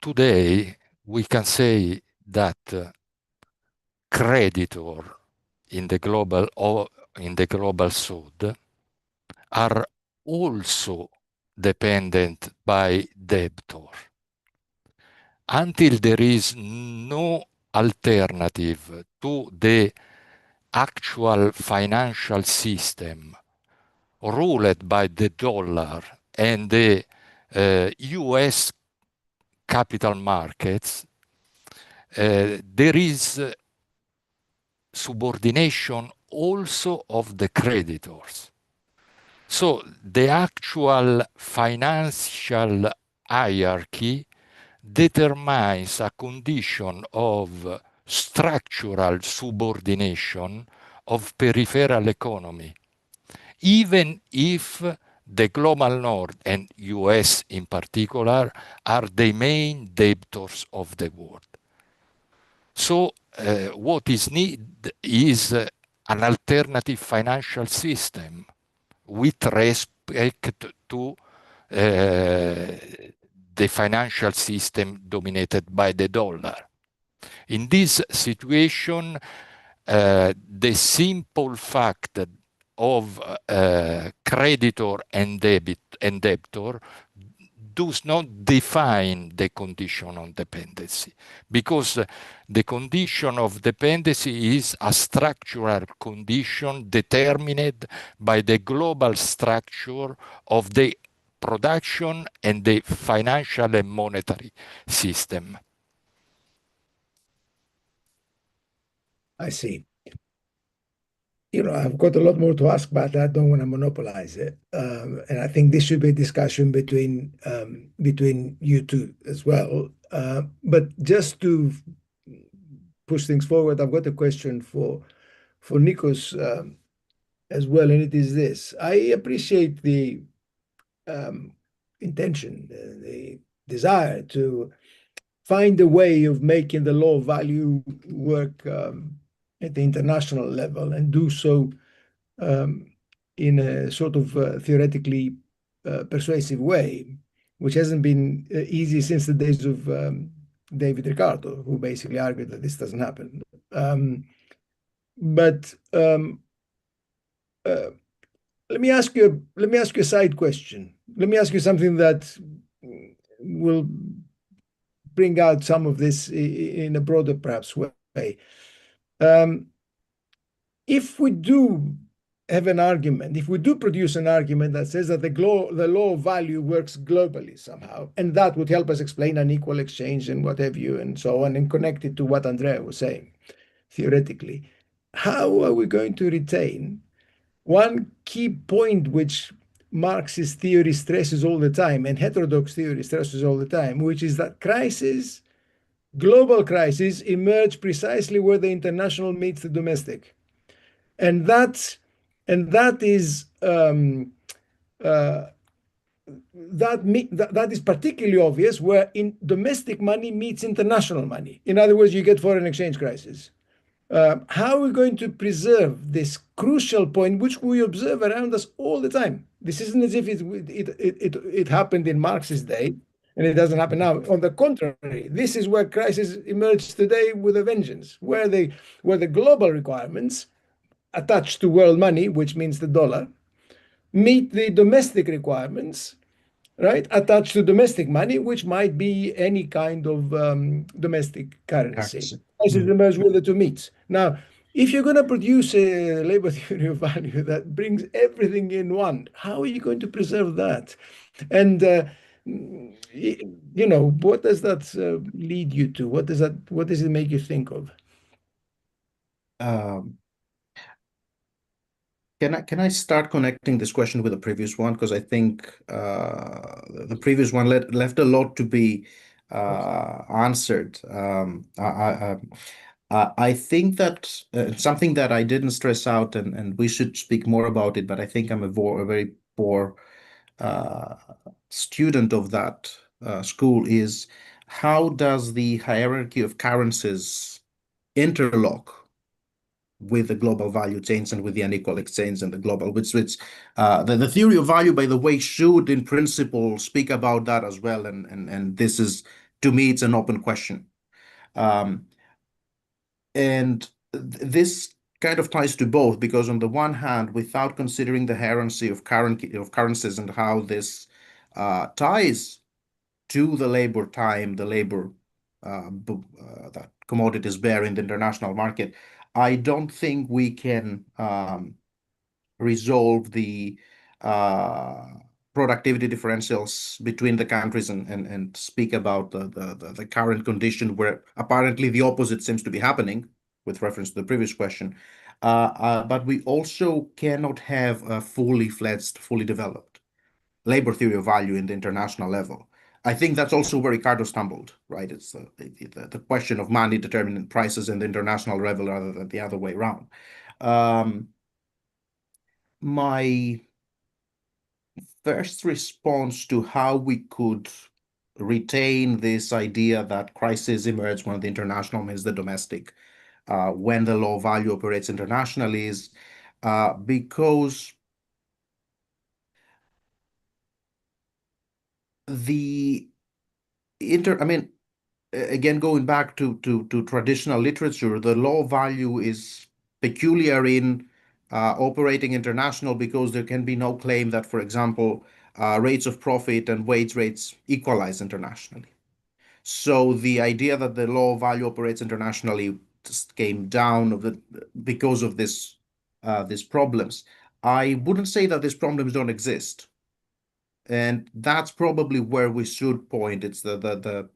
today we can say that creditor in the global south are also dependent by debtor. Until there is no alternative to the actual financial system ruled by the dollar and the US capital markets, there is subordination also of the creditors. So the actual financial hierarchy determines a condition of structural subordination of peripheral economy, even if the global north and US in particular are the main debtors of the world. So what is needed is an alternative financial system with respect to the financial system dominated by the dollar. In this situation, the simple fact of creditor and debtor does not define the condition of dependency, because the condition of dependency is a structural condition determined by the global structure of the production and the financial and monetary system. I see. I've got a lot more to ask, but I don't want to monopolize it. And I think this should be a discussion between you two as well. But just to push things forward, I've got a question for Nikos as well, and it is this. I appreciate the intention, the desire to find a way of making the law of value work at the international level and do so in a sort of theoretically persuasive way, which hasn't been easy since the days of David Ricardo, who basically argued that this doesn't happen. But let me ask you a side question. Let me ask you something that will bring out some of this in a broader, perhaps, way. If we do have an argument, if we do produce an argument that says that the law of value works globally somehow, and that would help us explain unequal exchange and what have you, and so on, and connect it to what Andrea was saying, theoretically, how are we going to retain one key point which Marxist theory stresses all the time, and heterodox theory stresses all the time, which is that global crises emerge precisely where the international meets the domestic. And that is that is particularly obvious where in domestic money meets international money. In other words, you get foreign exchange crisis. How are we going to preserve this crucial point, which we observe around us all the time? This isn't as if it happened in Marx's day, and it doesn't happen now. On the contrary, this is where crisis emerges today with a vengeance, where the global requirements attached to world money, which means the dollar, meet the domestic requirements, right, attached to domestic money, which might be any kind of domestic currency. Prices emerge where the two meet. Now, if you're going to produce a labor theory of value that brings everything in one, how are you going to preserve that? And what does that lead you to? What does it make you think of? Can I start connecting this question with the previous one? Because I think the previous one left a lot to be answered. I think that something that I didn't stress out, and we should speak more about it, but I think I'm a very poor student of that school, is how does the hierarchy of currencies interlock with the global value chains and with the unequal exchange and the global, which the theory of value, by the way, should in principle speak about that as well. And this is, to me, it's an open question. And this kind of ties to both, because on the one hand, without considering the hierarchy of currencies and how this ties to the labor time, the labor that commodities bear in the international market, I don't think we can resolve the productivity differentials between the countries and speak about the current condition where apparently the opposite seems to be happening with reference to the previous question. But we also cannot have a fully fledged, fully developed labor theory of value in the international level. I think that's also where Ricardo stumbled, right? It's the question of money determining prices in the international level rather than the other way around. My first response to how we could retain this idea that crisis emerges when the international means the domestic, when the law of value operates internationally, is because the I mean, again, going back to traditional literature, the law of value is peculiar in operating international because there can be no claim that, for example, rates of profit and wage rates equalize internationally. So the idea that the law of value operates internationally just came down because of these problems. I wouldn't say that these problems don't exist, and that's probably where we should point. It's the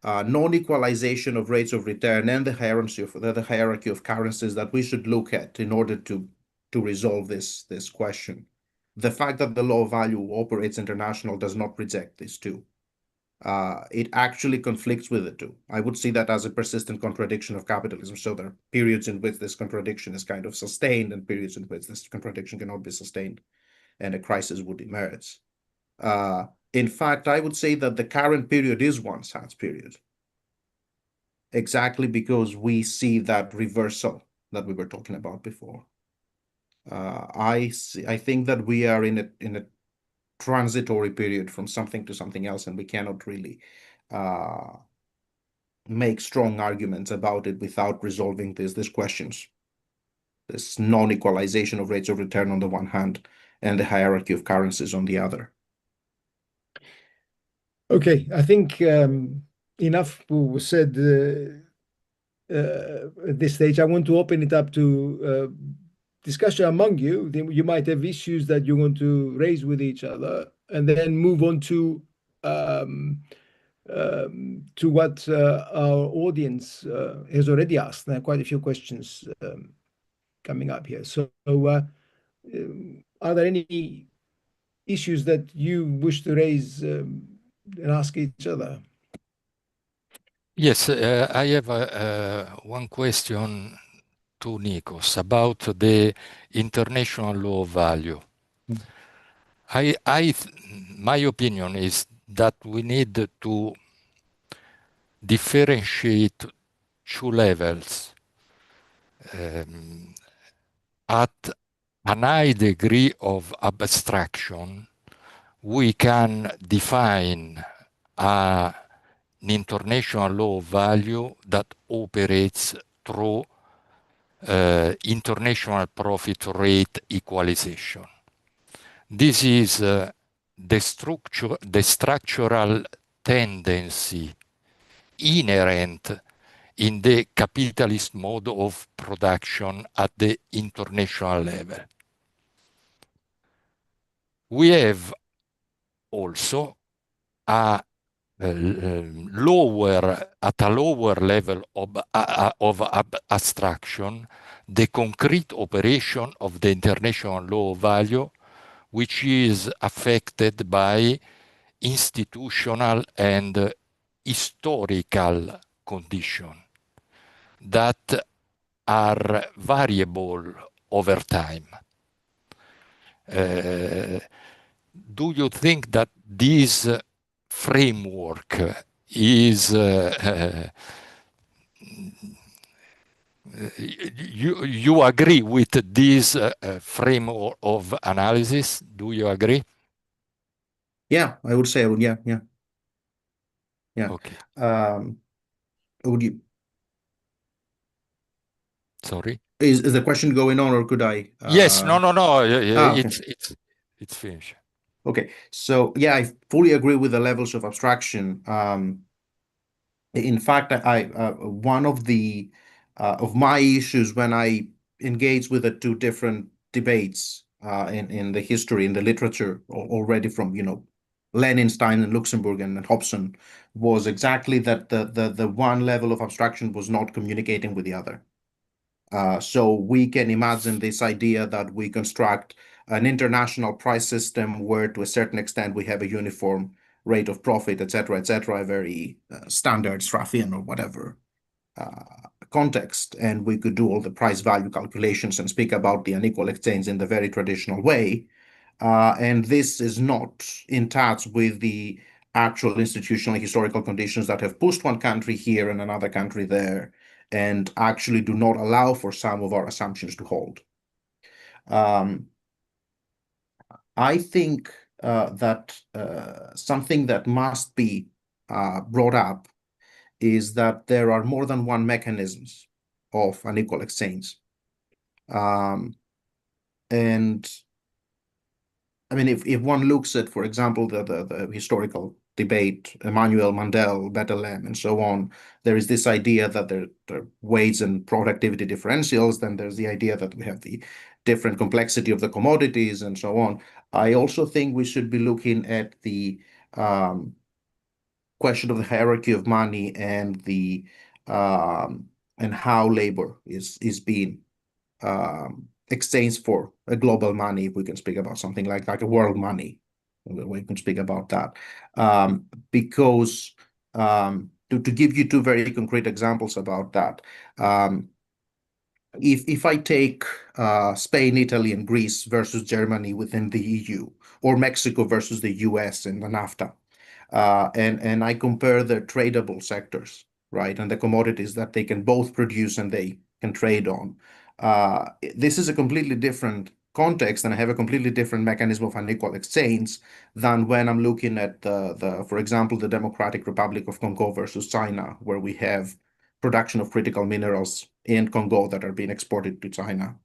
non-equalization of rates of return and the hierarchy of currencies that we should look at in order to resolve this question. The fact that the law of value operates international does not reject these two. It actually conflicts with the two. I would see that as a persistent contradiction of capitalism. So there are periods in which this contradiction is kind of sustained and periods in which this contradiction cannot be sustained and a crisis would emerge. In fact, I would say that the current period is one such period, exactly because we see that reversal that we were talking about before. I think that we are in a transitory period from something to something else, and we cannot really make strong arguments about it without resolving these questions. This non-equalization of rates of return on the one hand and the hierarchy of currencies on the other. Okay, I think enough was said at this stage. I want to open it up to discussion among you. You might have issues that you want to raise with each other, and then move on to what our audience has already asked. There are quite a few questions coming up here. So, are there any issues that you wish to raise and ask each other? Yes, I have one question to Nikos about the international law of value. My opinion is that we need to differentiate two levels. At an high degree of abstraction, we can define an international law of value that operates through international profit rate equalization. This is the structural tendency inherent in the capitalist mode of production at the international level. We have also at a lower level of abstraction, the concrete operation of the international law of value, which is affected by institutional and historical conditions that are variable over time. Do you think that this framework is you agree with this framework of analysis? Do you agree? Yeah, I would say, yeah. Okay. Would you? Sorry. Is the question going on, or could I? Yes. No. Okay. It's finished. Okay. So yeah, I fully agree with the levels of abstraction. In fact, one of my issues when I engage with the two different debates in the history, in the literature already from, Lenin, Stein, and Luxemburg and Hobson, was exactly that the one level of abstraction was not communicating with the other. So we can imagine this idea that we construct an international price system where, to a certain extent, we have a uniform rate of profit, etc., a very standard Straffian or whatever context, and we could do all the price value calculations and speak about the unequal exchange in the very traditional way. And this is not in touch with the actual institutional historical conditions that have pushed one country here and another country there, and actually do not allow for some of our assumptions to hold. I think that something that must be brought up is that there are more than one mechanisms of unequal exchange. And I mean, if one looks at, for example, the historical debate, Emmanuel, Mandel, Bettelem, and so on, there is this idea that there are wage and productivity differentials. Then there's the idea that we have the different complexity of the commodities and so on. I also think we should be looking at the question of the hierarchy of money and the and how labor is being exchanged for a global money, if we can speak about something like a world money, we can speak about that. Because to give you two very concrete examples about that, if I take Spain, Italy, and Greece versus Germany within the EU, or Mexico versus the US in the NAFTA, and I compare their tradable sectors, right, and the commodities that they can both produce and they can trade on. This is a completely different context, and I have a completely different mechanism of unequal exchange than when I'm looking at for example, the Democratic Republic of Congo versus China, where we have production of critical minerals in Congo that are being exported to China.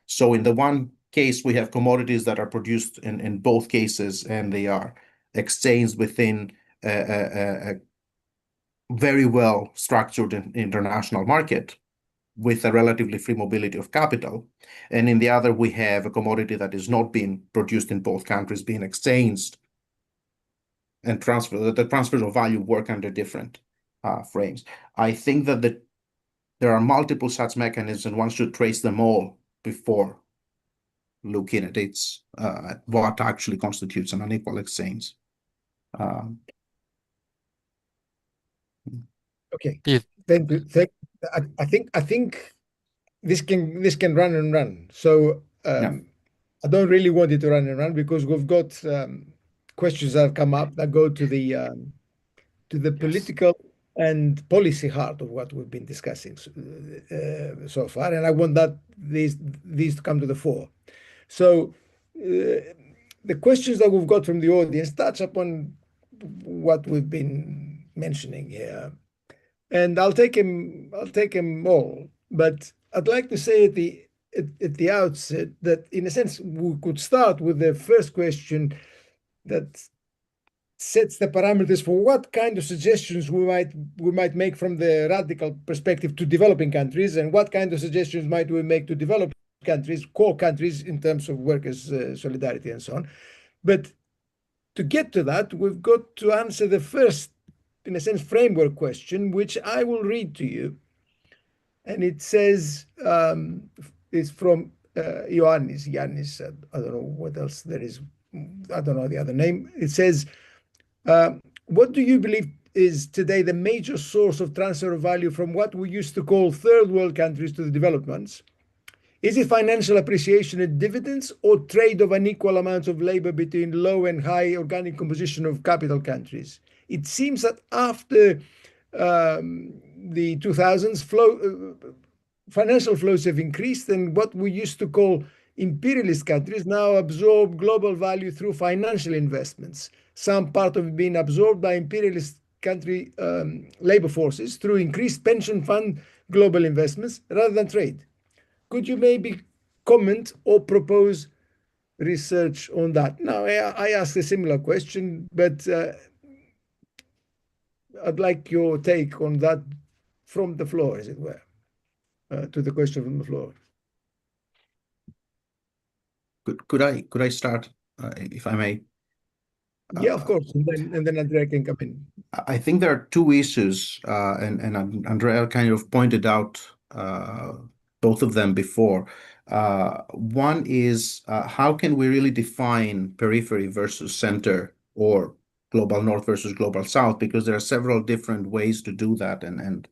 So in the one case, we have commodities that are produced in both cases, and they are exchanged within a very well structured international market with a relatively free mobility of capital. And in the other, we have a commodity that is not being produced in both countries, being exchanged and transferred. The transfers of value work under different frames. I think that there are multiple such mechanisms, and one should trace them all before looking at what actually constitutes an unequal exchange. Okay. It, Thank you. I think this can run and run. So Yeah. I don't really want it to run and run because we've got questions that have come up that go to the yes. political and policy heart of what we've been discussing so far, and I want these to come to the fore. So the questions that we've got from the audience touch upon what we've been mentioning here, and I'll take them all. But I'd like to say at the outset that, in a sense, we could start with the first question that sets the parameters for what kind of suggestions we might make from the radical perspective to developing countries, and what kind of suggestions might we make to developed countries, core countries, in terms of workers' solidarity and so on. But to get to that, we've got to answer the first, in a sense, framework question, which I will read to you. And it says, it's from Ioannis. I don't know what else there is. I don't know the other name. It says, what do you believe is today the major source of transfer of value from what we used to call third world countries to the developed ones? Is it financial appreciation and dividends, or trade of unequal amounts of labor between low and high organic composition of capital countries? It seems that after the 2000s, financial flows have increased, and what we used to call imperialist countries now absorb global value through financial investments, some part of it being absorbed by imperialist country labor forces through increased pension fund global investments rather than trade. Could you maybe comment or propose research on that? Now, I asked a similar question, but I'd like your take on that from the floor, as it were, to the question from the floor. Could I start, if I may? Yeah, of course. And then Andrea can come in. I think there are two issues, and Andrea kind of pointed out both of them before. One is how can we really define periphery versus center, or global north versus global south? Because there are several different ways to do that, and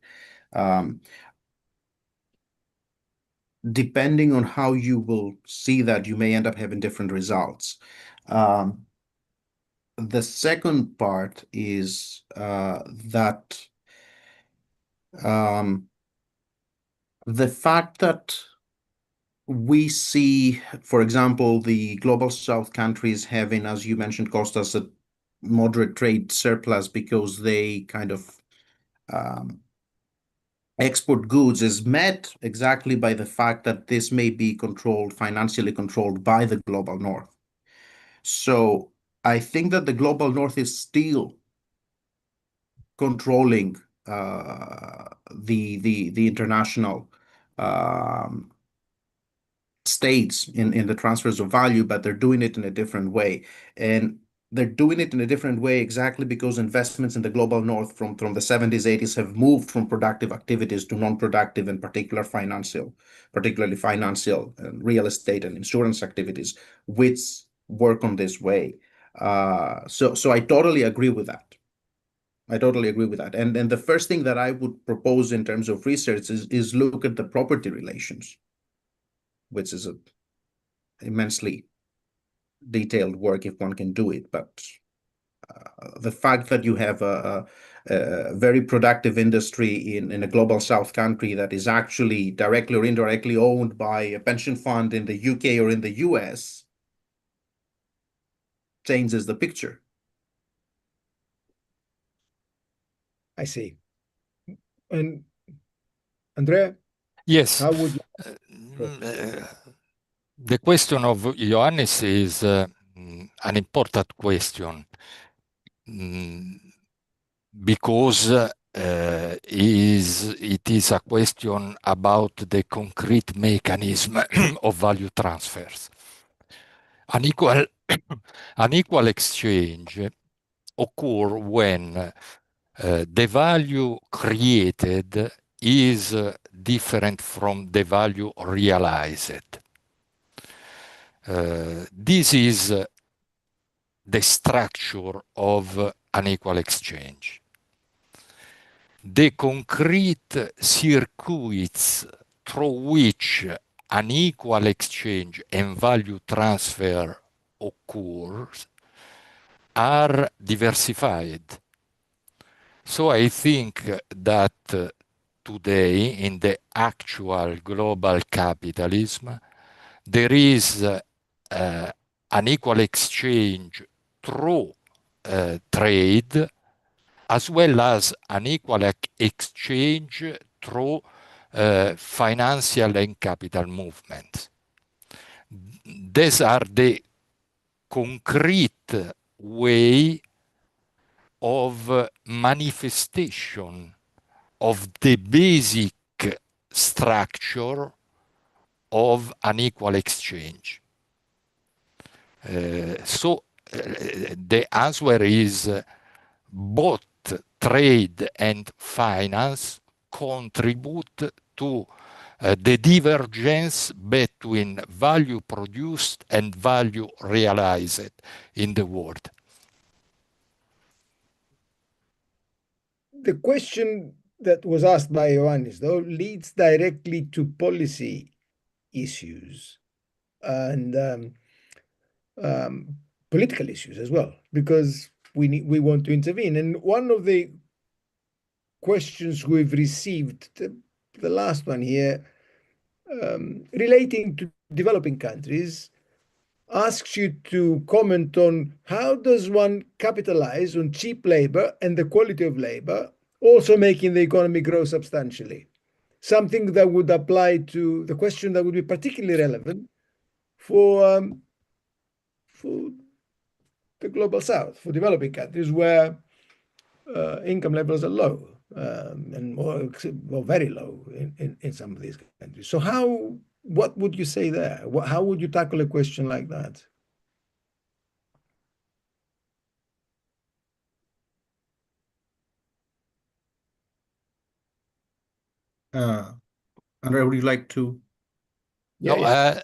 depending on how you will see that, you may end up having different results. The second part is that the fact that we see, for example, the global south countries having, as you mentioned, Kostas, a moderate trade surplus because they kind of export goods, is met exactly by the fact that this may be financially controlled by the global north. So I think that the global north is still controlling the international states in the transfers of value, but they're doing it in a different way. And they're doing it in a different way exactly because investments in the global north from the 70s, 80s have moved from productive activities to non-productive and particularly financial and real estate and insurance activities, which work on this way. So I totally agree with that. I totally agree with that. And the first thing that I would propose in terms of research is look at the property relations, which is a immensely detailed work if one can do it. But the fact that you have a very productive industry in a global south country that is actually directly or indirectly owned by a pension fund in the UK or in the US changes the picture. I see. And Andrea, Yes. how would you? The question of Ioannis is an important question because it is a question about the concrete mechanism of value transfers. An equal exchange occurs when the value created is different from the value realized. This is the structure of an equal exchange. The concrete circuits through which an equal exchange and value transfer occurs are diversified. So I think that today, in the actual global capitalism, there is an equal exchange through trade, as well as an equal exchange through financial and capital movements. These are the concrete way of manifestation of the basic structure of an equal exchange. So the answer is both trade and finance contribute to the divergence between value produced and value realized in the world. The question that was asked by Ioannis, though, leads directly to policy issues and political issues as well, because we want to intervene. And one of the questions we've received, the last one here, relating to developing countries, asks you to comment on how does one capitalize on cheap labor and the quality of labor, also making the economy grow substantially. Something that would apply to the question that would be particularly relevant for the global south, for developing countries where income levels are low and very low in some of these countries. So how what would you say there? How would you tackle a question like that? Andrea, would you like to? Yeah, No, yeah.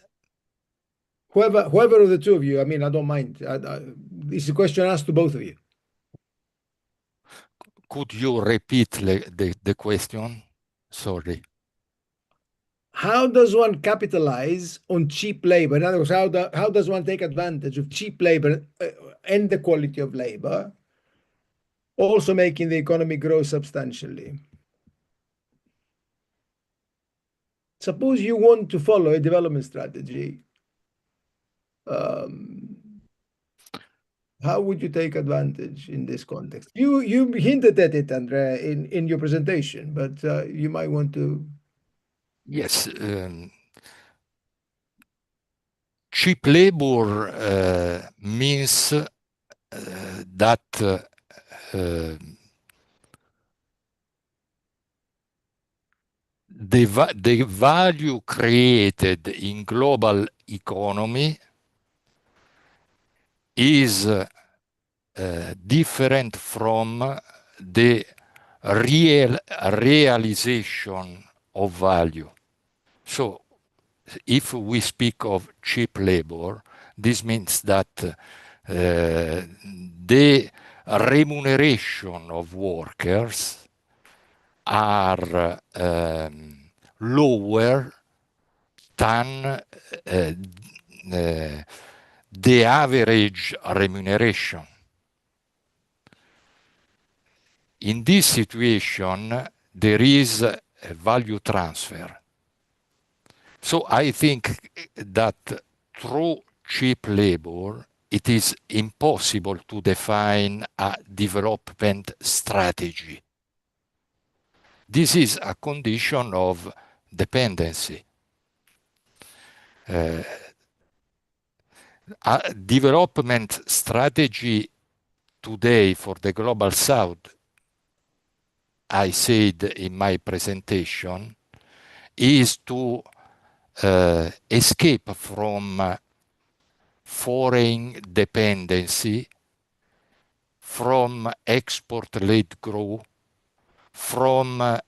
Whoever of the two of you, I mean, I don't mind. This is a question asked to both of you. could you repeat the question? Sorry. How does one capitalize on cheap labor? In other words, how does one take advantage of cheap labor and the quality of labor, also making the economy grow substantially? Suppose you want to follow a development strategy. How would you take advantage in this context? You hinted at it, Andrea, in your presentation, but you might want to. Yes. Cheap labor means that the value created in global economy is different from the realization of value. So if we speak of cheap labor, this means that the remuneration of workers are lower than the average remuneration. In this situation, there is a value transfer. So I think that through cheap labor, it is impossible to define a development strategy. This is a condition of dependency. A development strategy today for the Global South, I said in my presentation, is to escape from foreign dependency, from export-led growth, from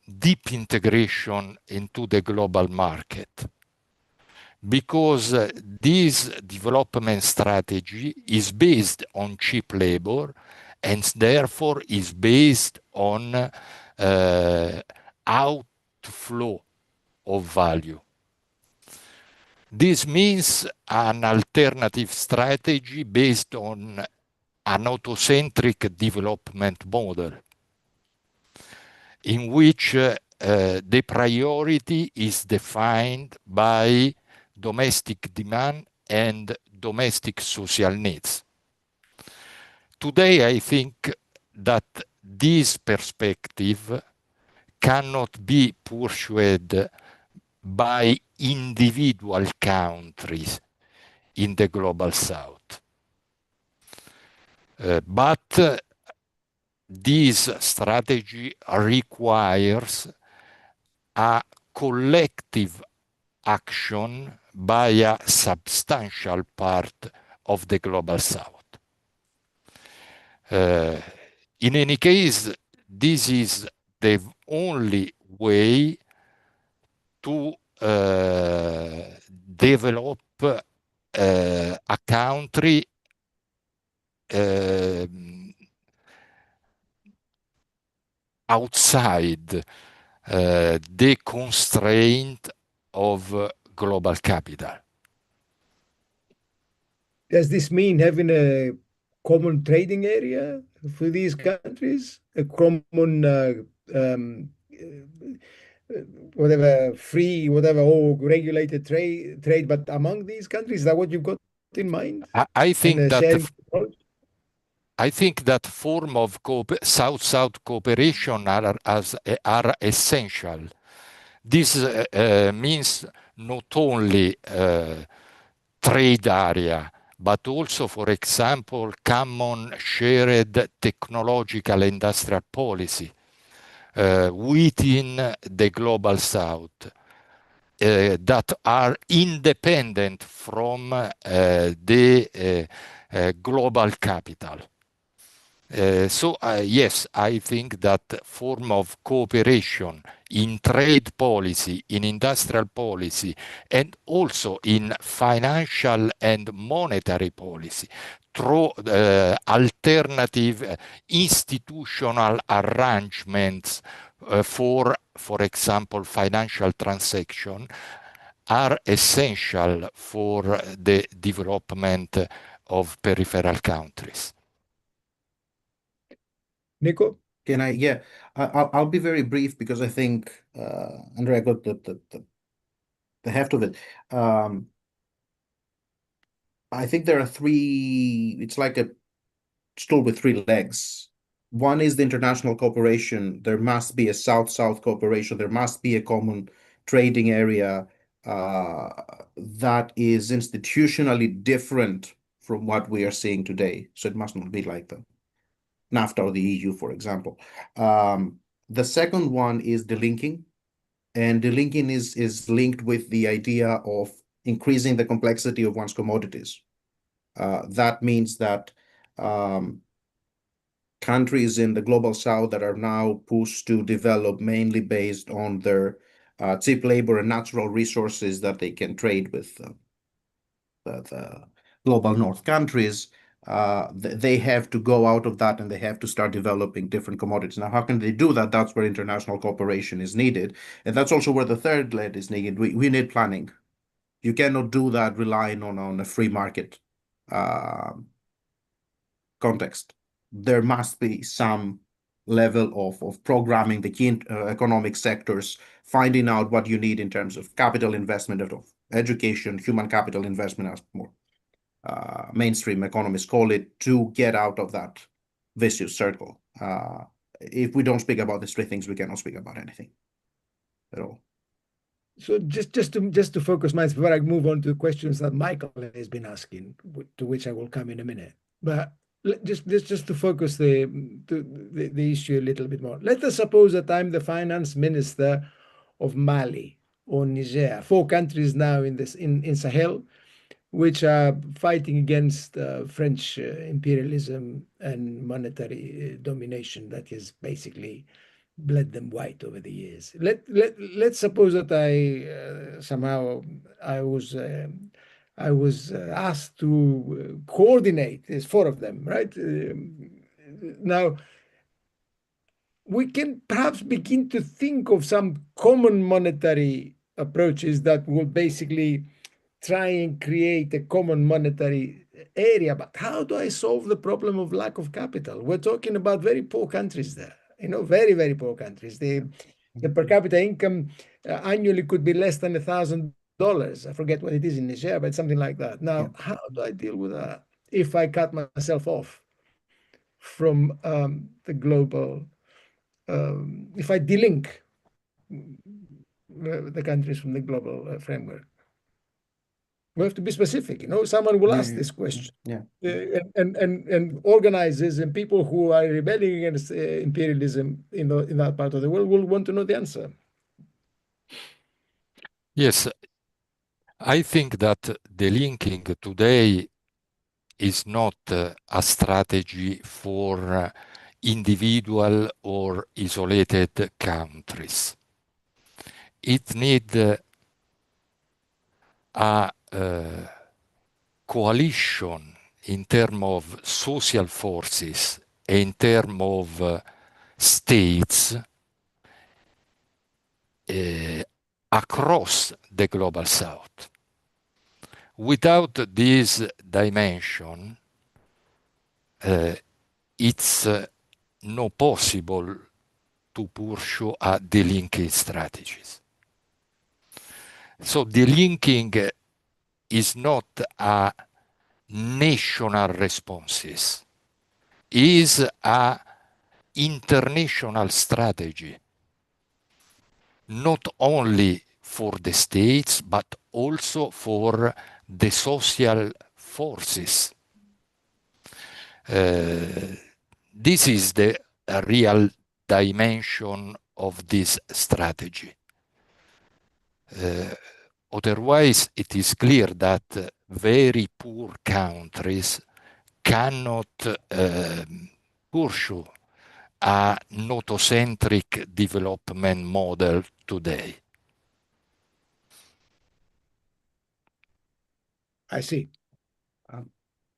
deep integration into the global market. Because this development strategy is based on cheap labor and therefore is based on outflow of value. This means an alternative strategy based on an autocentric development model in which the priority is defined by domestic demand and domestic social needs. Today, I think that this perspective cannot be pursued by individual countries in the Global South. But this strategy requires a collective action by a substantial part of the Global South. In any case, this is the only way to develop a country outside the constraint of global capital. Does this mean having a common trading area for these countries? A common, whatever, free, whatever, or regulated trade, but among these countries? Is that what you've got in mind? I think that sharing I think that form of South-South cooperation are essential. This means not only trade area, but also, for example, common shared technological industrial policy within the Global South. that are independent from the global capital. Yes, I think that form of cooperation in trade policy, in industrial policy, and also in financial and monetary policy through alternative institutional arrangements for example, financial transaction are essential for the development of peripheral countries. Nico? Can I? Yeah, I'll be very brief because I think Andrea got the heft of it. I think there are three. It's like a stool with three legs. One is the international cooperation. There must be a South-South cooperation. There must be a common trading area that is institutionally different from what we are seeing today. So it must not be like the NAFTA or the EU, for example. The second one is delinking, and delinking is linked with the idea of increasing the complexity of one's commodities. That means that countries in the global south that are now pushed to develop mainly based on their cheap labor and natural resources that they can trade with the global north countries, they have to go out of that and they have to start developing different commodities. Now, how can they do that? That's where international cooperation is needed. And that's also where the third leg is needed. We need planning. You cannot do that relying on a free market context. There must be some level of programming the key economic sectors, finding out what you need in terms of capital investment, of education, human capital investment, as more mainstream economists call it, to get out of that vicious circle. If we don't speak about these three things, we cannot speak about anything at all. So just to focus minds before I move on to the questions that Michael has been asking, to which I will come in a minute. But just to focus the issue a little bit more. Let us suppose that I'm the finance minister of Mali or Niger, 4 countries now in Sahel, which are fighting against French imperialism and monetary domination that has basically bled them white over the years. Let's suppose that somehow I was asked to coordinate. There's 4 of them, right? Now we can perhaps begin to think of some common monetary approaches that will basically try and create a common monetary area. But how do I solve the problem of lack of capital? We're talking about very poor countries there, very, very poor countries. The per capita income annually could be less than $1,000. I forget what it is in Niger, but something like that. Now, how do I deal with that if I cut myself off from the global, if I delink the countries from the global framework? We have to be specific. Someone will ask this question. And organizers and people who are rebelling against imperialism in that part of the world will want to know the answer. Yes, I think that the linking today is not a strategy for individual or isolated countries. It needs a coalition in terms of social forces and in terms of states across the global south. Without this dimension, it's not possible to pursue a delinking strategies. So delinking is not a national responses, is a international strategy, not only for the states, but also for the social forces. This is the real dimension of this strategy. Otherwise, it is clear that very poor countries cannot pursue a notocentric development model today. I see.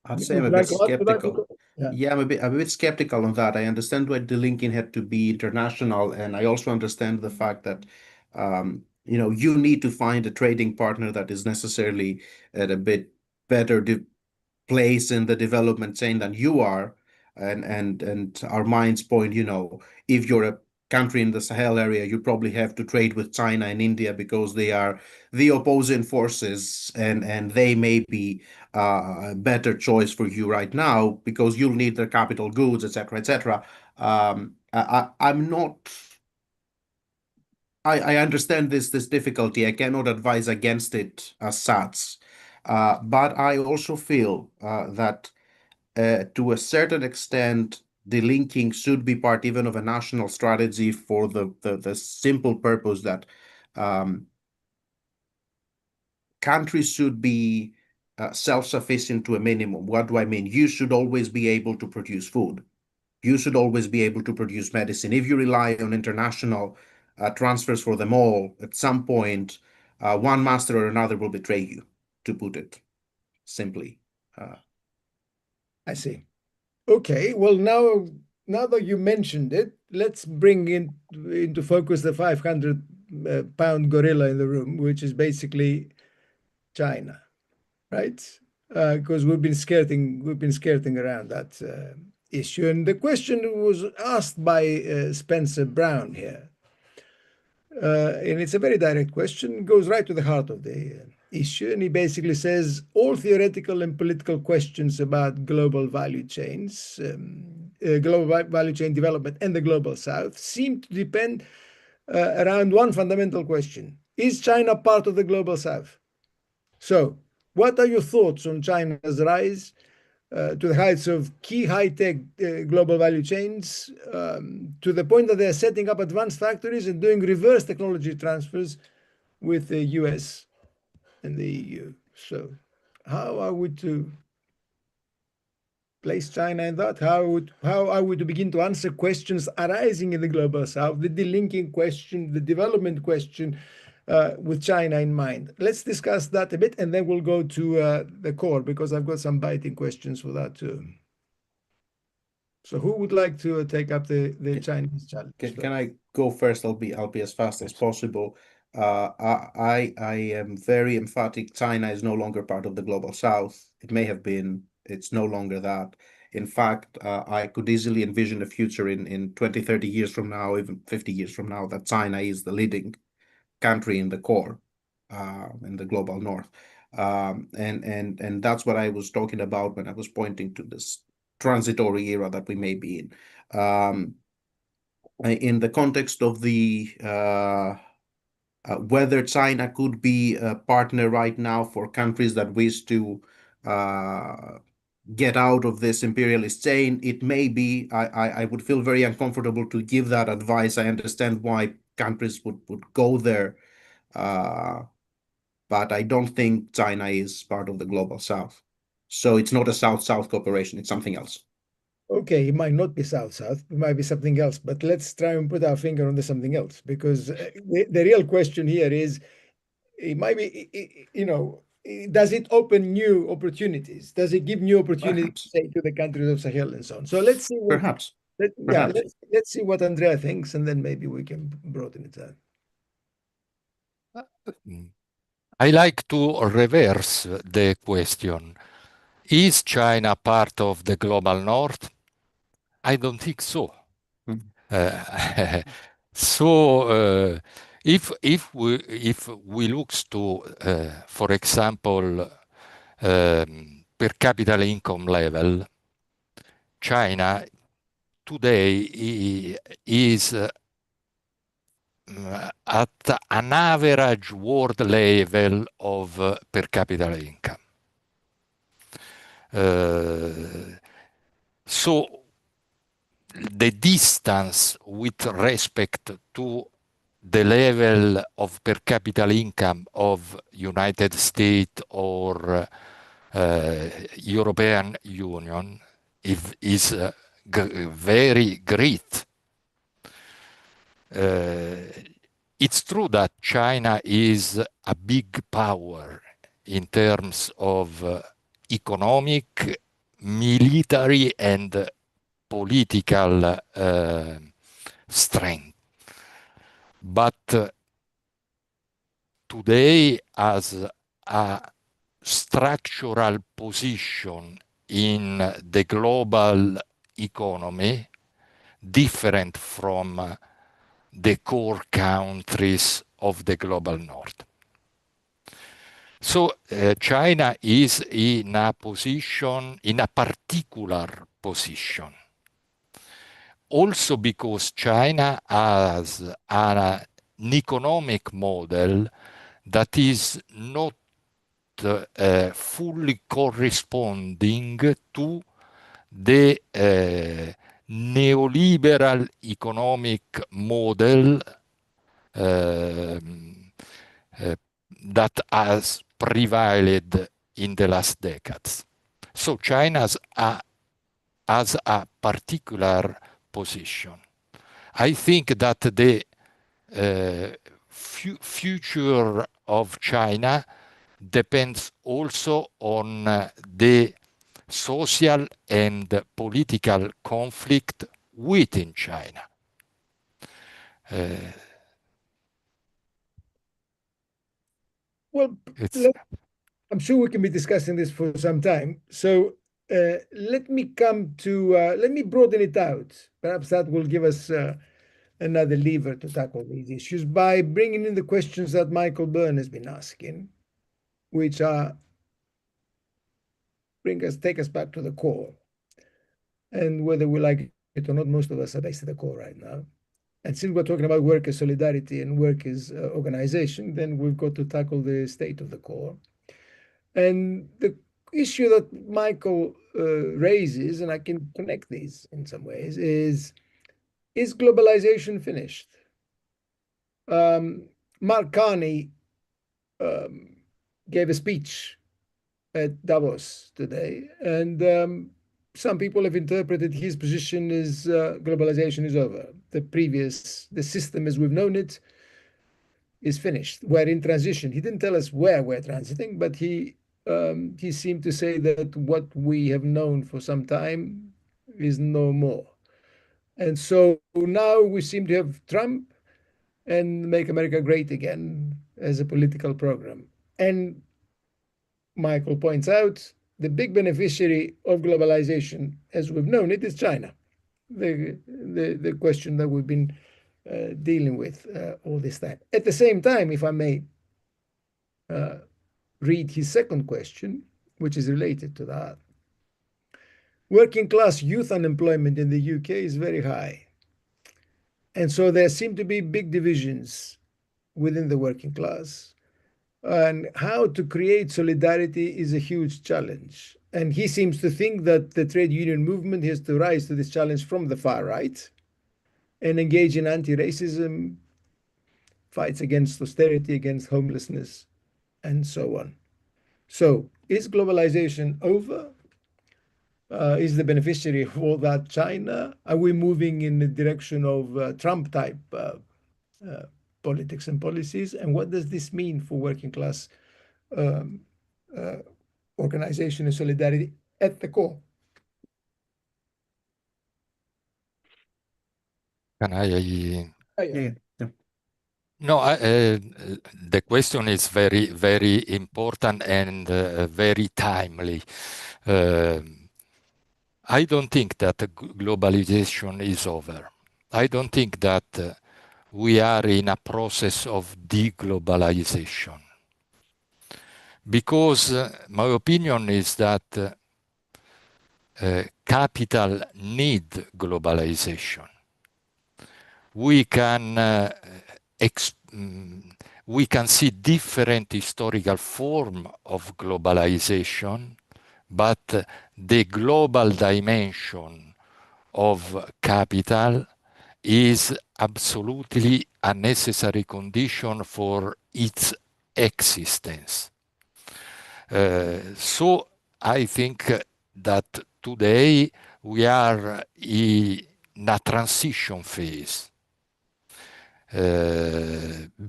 I'd You say I'm would a bit like to add to that, skeptical. Nico? Yeah. Yeah, I'm a bit skeptical on that. I understand why the linking had to be international, and I also understand the fact that you need to find a trading partner that is necessarily at a bit better place in the development chain than you are. And our minds point, if you're a country in the Sahel area, you probably have to trade with China and India because they are the opposing forces, and they may be a better choice for you right now because you'll need their capital goods, etc., etc. I'm not. I understand this difficulty. I cannot advise against it as such, but I also feel that to a certain extent, the linking should be part even of a national strategy for the simple purpose that um, countries should be self-sufficient to a minimum. What do I mean? You should always be able to produce food. You should always be able to produce medicine. If you rely on international transfers for them all, at some point, one master or another will betray you, to put it simply. I see. Okay, well now that you mentioned it, let's bring into focus the 500 pound gorilla in the room, which is basically China, right? Because we've been skirting around that issue, and the question was asked by Spencer Brown here, and it's a very direct question, goes right to the heart of the issue, and he basically says all theoretical and political questions about global value chains, value chain development, and the global South seem to depend around one fundamental question: is China part of the global South? So, what are your thoughts on China's rise to the heights of key high-tech global value chains, to the point that they're setting up advanced factories and doing reverse technology transfers with the US and the EU? So how are we to place China in that? How are we to begin to answer questions arising in the global South, the delinking question, the development question, with China in mind? Let's discuss that a bit, and then we'll go to the core, because I've got some biting questions for that too. So who would like to take up the Chinese challenge? Can I go first? I'll be as fast as possible. I am very emphatic. China is no longer part of the global South. It may have been. It's no longer that. In fact, I could easily envision a future in 20, 30 years from now, even 50 years from now, that China is the leading country in the core, in the global North. And that's what I was talking about when I was pointing to this transitory era that we may be in. In the context of the whether China could be a partner right now for countries that wish to get out of this imperialist chain, it may be. I would feel very uncomfortable to give that advice. I understand why countries would go there, but I don't think China is part of the global South. So it's not a South-South cooperation. It's something else. Okay, it might not be South-South, it might be something else, but let's try and put our finger on the something else, because the real question here is, it might be, does it open new opportunities? Does it give new opportunities, Perhaps. say, to the countries of Sahel and so on? So let's see what, Perhaps. yeah, Perhaps. let's see what Andrea thinks, and then maybe we can broaden it out. I like to reverse the question. Is China part of the global North? I don't think so. So if we look to, for example, per capita income level, China today is at an average world level of per capita income. So the distance with respect to the level of per capita income of United States or European Union is very great. It's true that China is a big power in terms of economic, military, and political strength. But today has a structural position in the global economy different from the core countries of the global north. So China is in a position, in a particular position. Also because China has an economic model that is not fully corresponding to the neoliberal economic model that has prevailed in the last decades. So China has a particular position. I think that the future of China depends also on the social and political conflict within China. Well, I'm sure we can be discussing this for some time. So let me broaden it out. Perhaps that will give us another lever to tackle these issues by bringing in the questions that Michael Byrne has been asking, which are take us back to the core. And whether we like it or not, most of us are based at the core right now. And since we're talking about workers' solidarity and workers' organization, then we've got to tackle the state of the core. And the issue that Michael raises, and I can connect these in some ways, is globalization finished? Mark Carney gave a speech at Davos today, and some people have interpreted his position as globalization is over. The system as we've known it is finished. We're in transition. He didn't tell us where we're transiting, but he seemed to say that what we have known for some time is no more. And so now we seem to have Trump and Make America Great Again as a political program. And Michael points out the big beneficiary of globalization as we've known it is China. The question that we've been dealing with all this time. At the same time, if I may read his second question, which is related to that. Working class youth unemployment in the UK is very high. And so there seem to be big divisions within the working class. And how to create solidarity is a huge challenge. And he seems to think that the trade union movement has to rise to this challenge from the far right and engage in anti-racism, fights against austerity, against homelessness, and so on. So is globalization over? Is the beneficiary of all that China? Are we moving in the direction of Trump-type politics and policies? And what does this mean for working class organization and solidarity at the core? Can I? Yeah. No, the question is very, very important and very timely. I don't think that globalization is over. I don't think that we are in a process of deglobalization. Because my opinion is that capital need globalization. We can see different historical form of globalization, but the global dimension of capital is absolutely a necessary condition for its existence. So I think that today we are in a transition phase.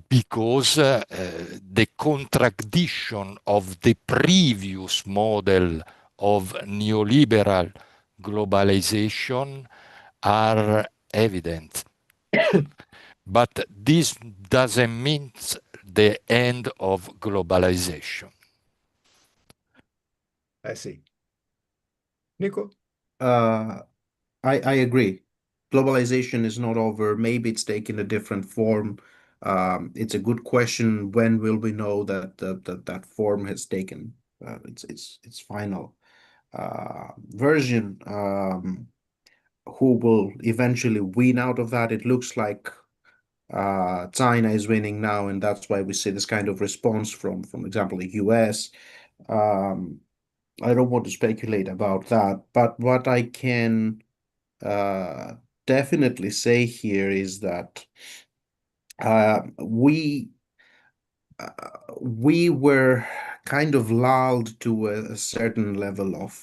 Because the contradiction of the previous model of neoliberal globalization are evident. But this doesn't mean the end of globalization. I see. Nico? I agree. Globalization is not over. Maybe it's taken a different form. It's a good question. When will we know that that form has taken its final version? Who will eventually win out of that? It looks like China is winning now, and that's why we see this kind of response from example, the US. Um, I don't want to speculate about that, but what I can uh, definitely say here is that uh, we uh, we were kind of lulled to a certain level of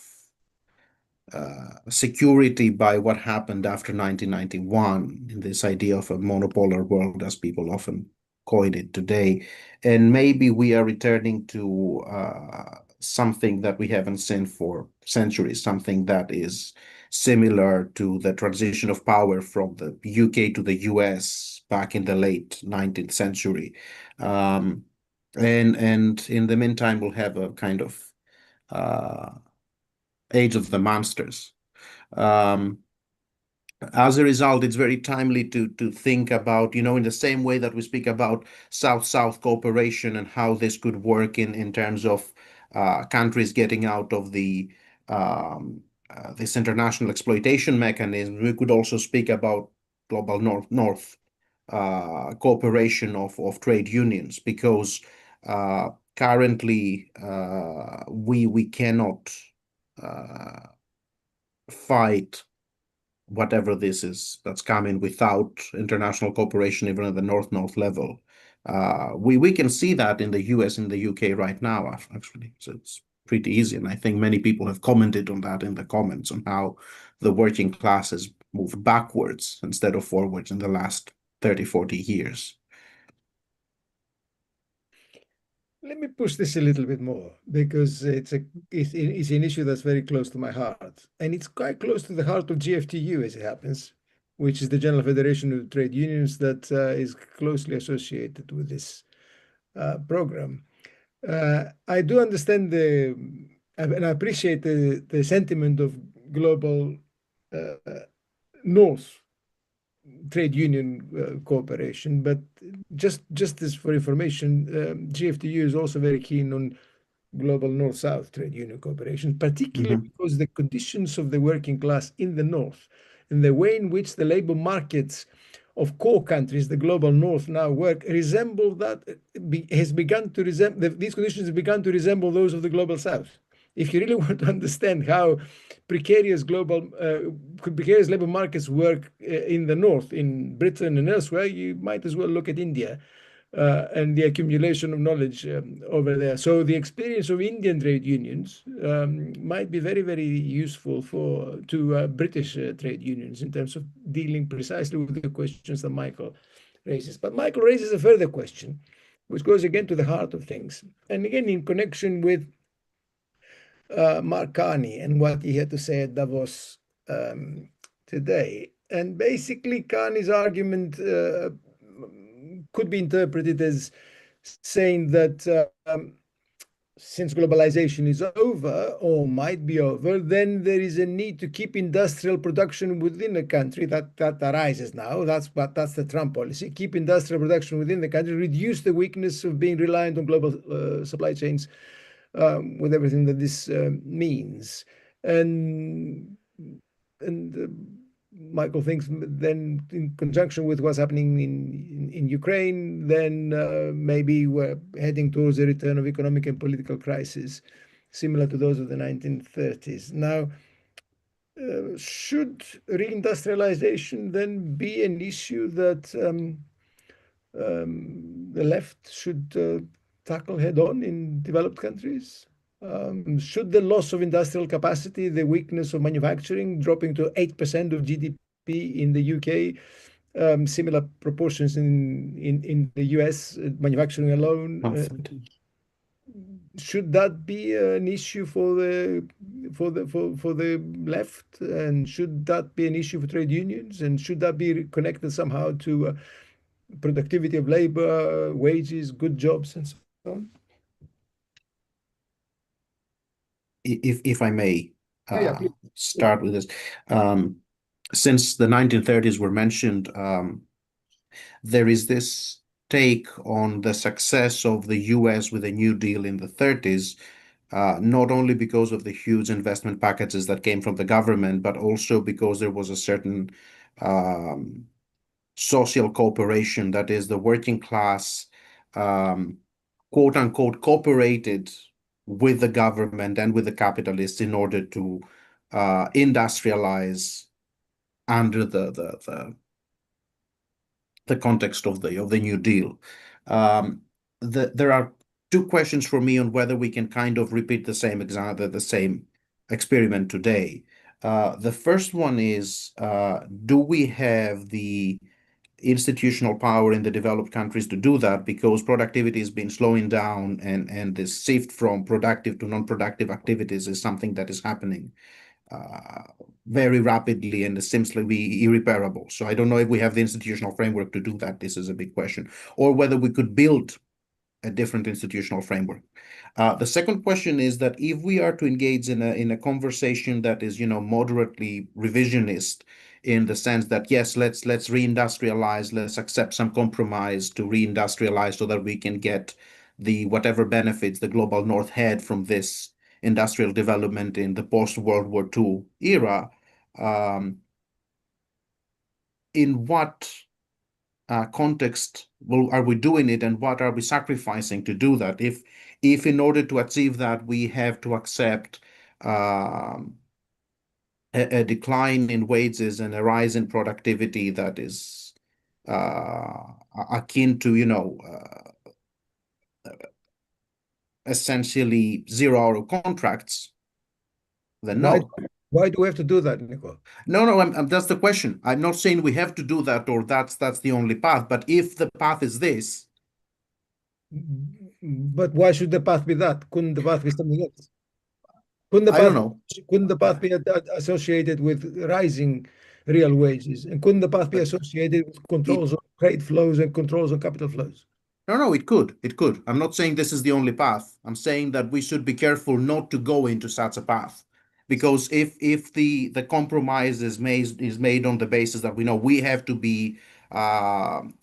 security by what happened after 1991, in this idea of a monopolar world, as people often coin it today. And maybe we are returning to something that we haven't seen for centuries, something that is similar to the transition of power from the UK to the US back in the late 19th century. Um, and in the meantime, we'll have a kind of uh, age of the monsters. Um, as a result, it's very timely to think about, in the same way that we speak about South-South cooperation and how this could work in terms of countries getting out of the this international exploitation mechanism. We could also speak about global North-North cooperation of trade unions, because currently we cannot fight whatever this is that's coming without international cooperation, even at the North-North level. We can see that in the US and the UK right now, actually. So it's pretty easy. And I think many people have commented on that in the comments, on how the working class has moved backwards instead of forwards in the last 30, 40 years. Let me push this a little bit more, because it's an issue that's very close to my heart, and it's quite close to the heart of GFTU, as it happens, which is the General Federation of Trade Unions that is closely associated with this program. I do understand and I appreciate the sentiment of global uh, North trade union cooperation, but just as for information, GFTU is also very keen on global North-South trade union cooperation, particularly Mhm. because the conditions of the working class in the North and the way in which the labor markets of core countries, the global North, now work, resemble that, has begun to resemble, these conditions have begun to resemble those of the global South. If you really want to understand how precarious precarious labor markets work in the North, in Britain and elsewhere, you might as well look at India and the accumulation of knowledge over there. So the experience of Indian trade unions might be very, very useful to British trade unions in terms of dealing precisely with the questions that Michael raises. But Michael raises a further question, which goes again to the heart of things, and again in connection with Mark Carney and what he had to say at Davos today. And basically, Carney's argument could be interpreted as saying that since globalization is over or might be over, then there is a need to keep industrial production within the country. That arises now. That's the Trump policy. Keep industrial production within the country, reduce the weakness of being reliant on global supply chains, with everything that this means. And Michael thinks then, in conjunction with what's happening in Ukraine, then maybe we're heading towards a return of economic and political crisis, similar to those of the 1930s. Now, should reindustrialization then be an issue that the left should tackle head on in developed countries? Should the loss of industrial capacity, the weakness of manufacturing, dropping to 8% of GDP in the UK, similar proportions in the US, manufacturing alone, should that be an issue for the left, and should that be an issue for trade unions, and should that be connected somehow to productivity of labor, wages, good jobs, and so on? If I may Please. start with this, since the 1930s were mentioned, there is this take on the success of the US with a New Deal in the 30s, not only because of the huge investment packages that came from the government, but also because there was a certain social cooperation, that is, the working class, quote unquote, cooperated with the government and with the capitalists in order to industrialize under the context of the New Deal. There are two questions for me on whether we can kind of repeat the same experiment today. The first one is, do we have the institutional power in the developed countries to do that, because productivity has been slowing down, and this shift from productive to non-productive activities is something that is happening very rapidly, and it seems to be irreparable. So I don't know if we have the institutional framework to do that. This is a big question. Or whether we could build a different institutional framework. The second question is that if we are to engage in a conversation that is, moderately revisionist, in the sense that, yes, let's reindustrialize, let's accept some compromise to reindustrialize so that we can get the whatever benefits the global north had from this industrial development in the post-World War II era, in what context are we doing it, and what are we sacrificing to do that? If in order to achieve that, we have to accept a decline in wages and a rise in productivity that is akin to, essentially zero-hour contracts, then no. Why do we have to do that, Nico? No, that's the question. I'm not saying we have to do that, or that's the only path. But if the path is this, but why should the path be that? Couldn't the path be something else? I don't know. Couldn't the path be associated with rising real wages? And couldn't the path be associated with controls on trade flows and controls on capital flows? No, it could. I'm not saying this is the only path. I'm saying that we should be careful not to go into such a path. Because if the compromise is made on the basis that we know we have to be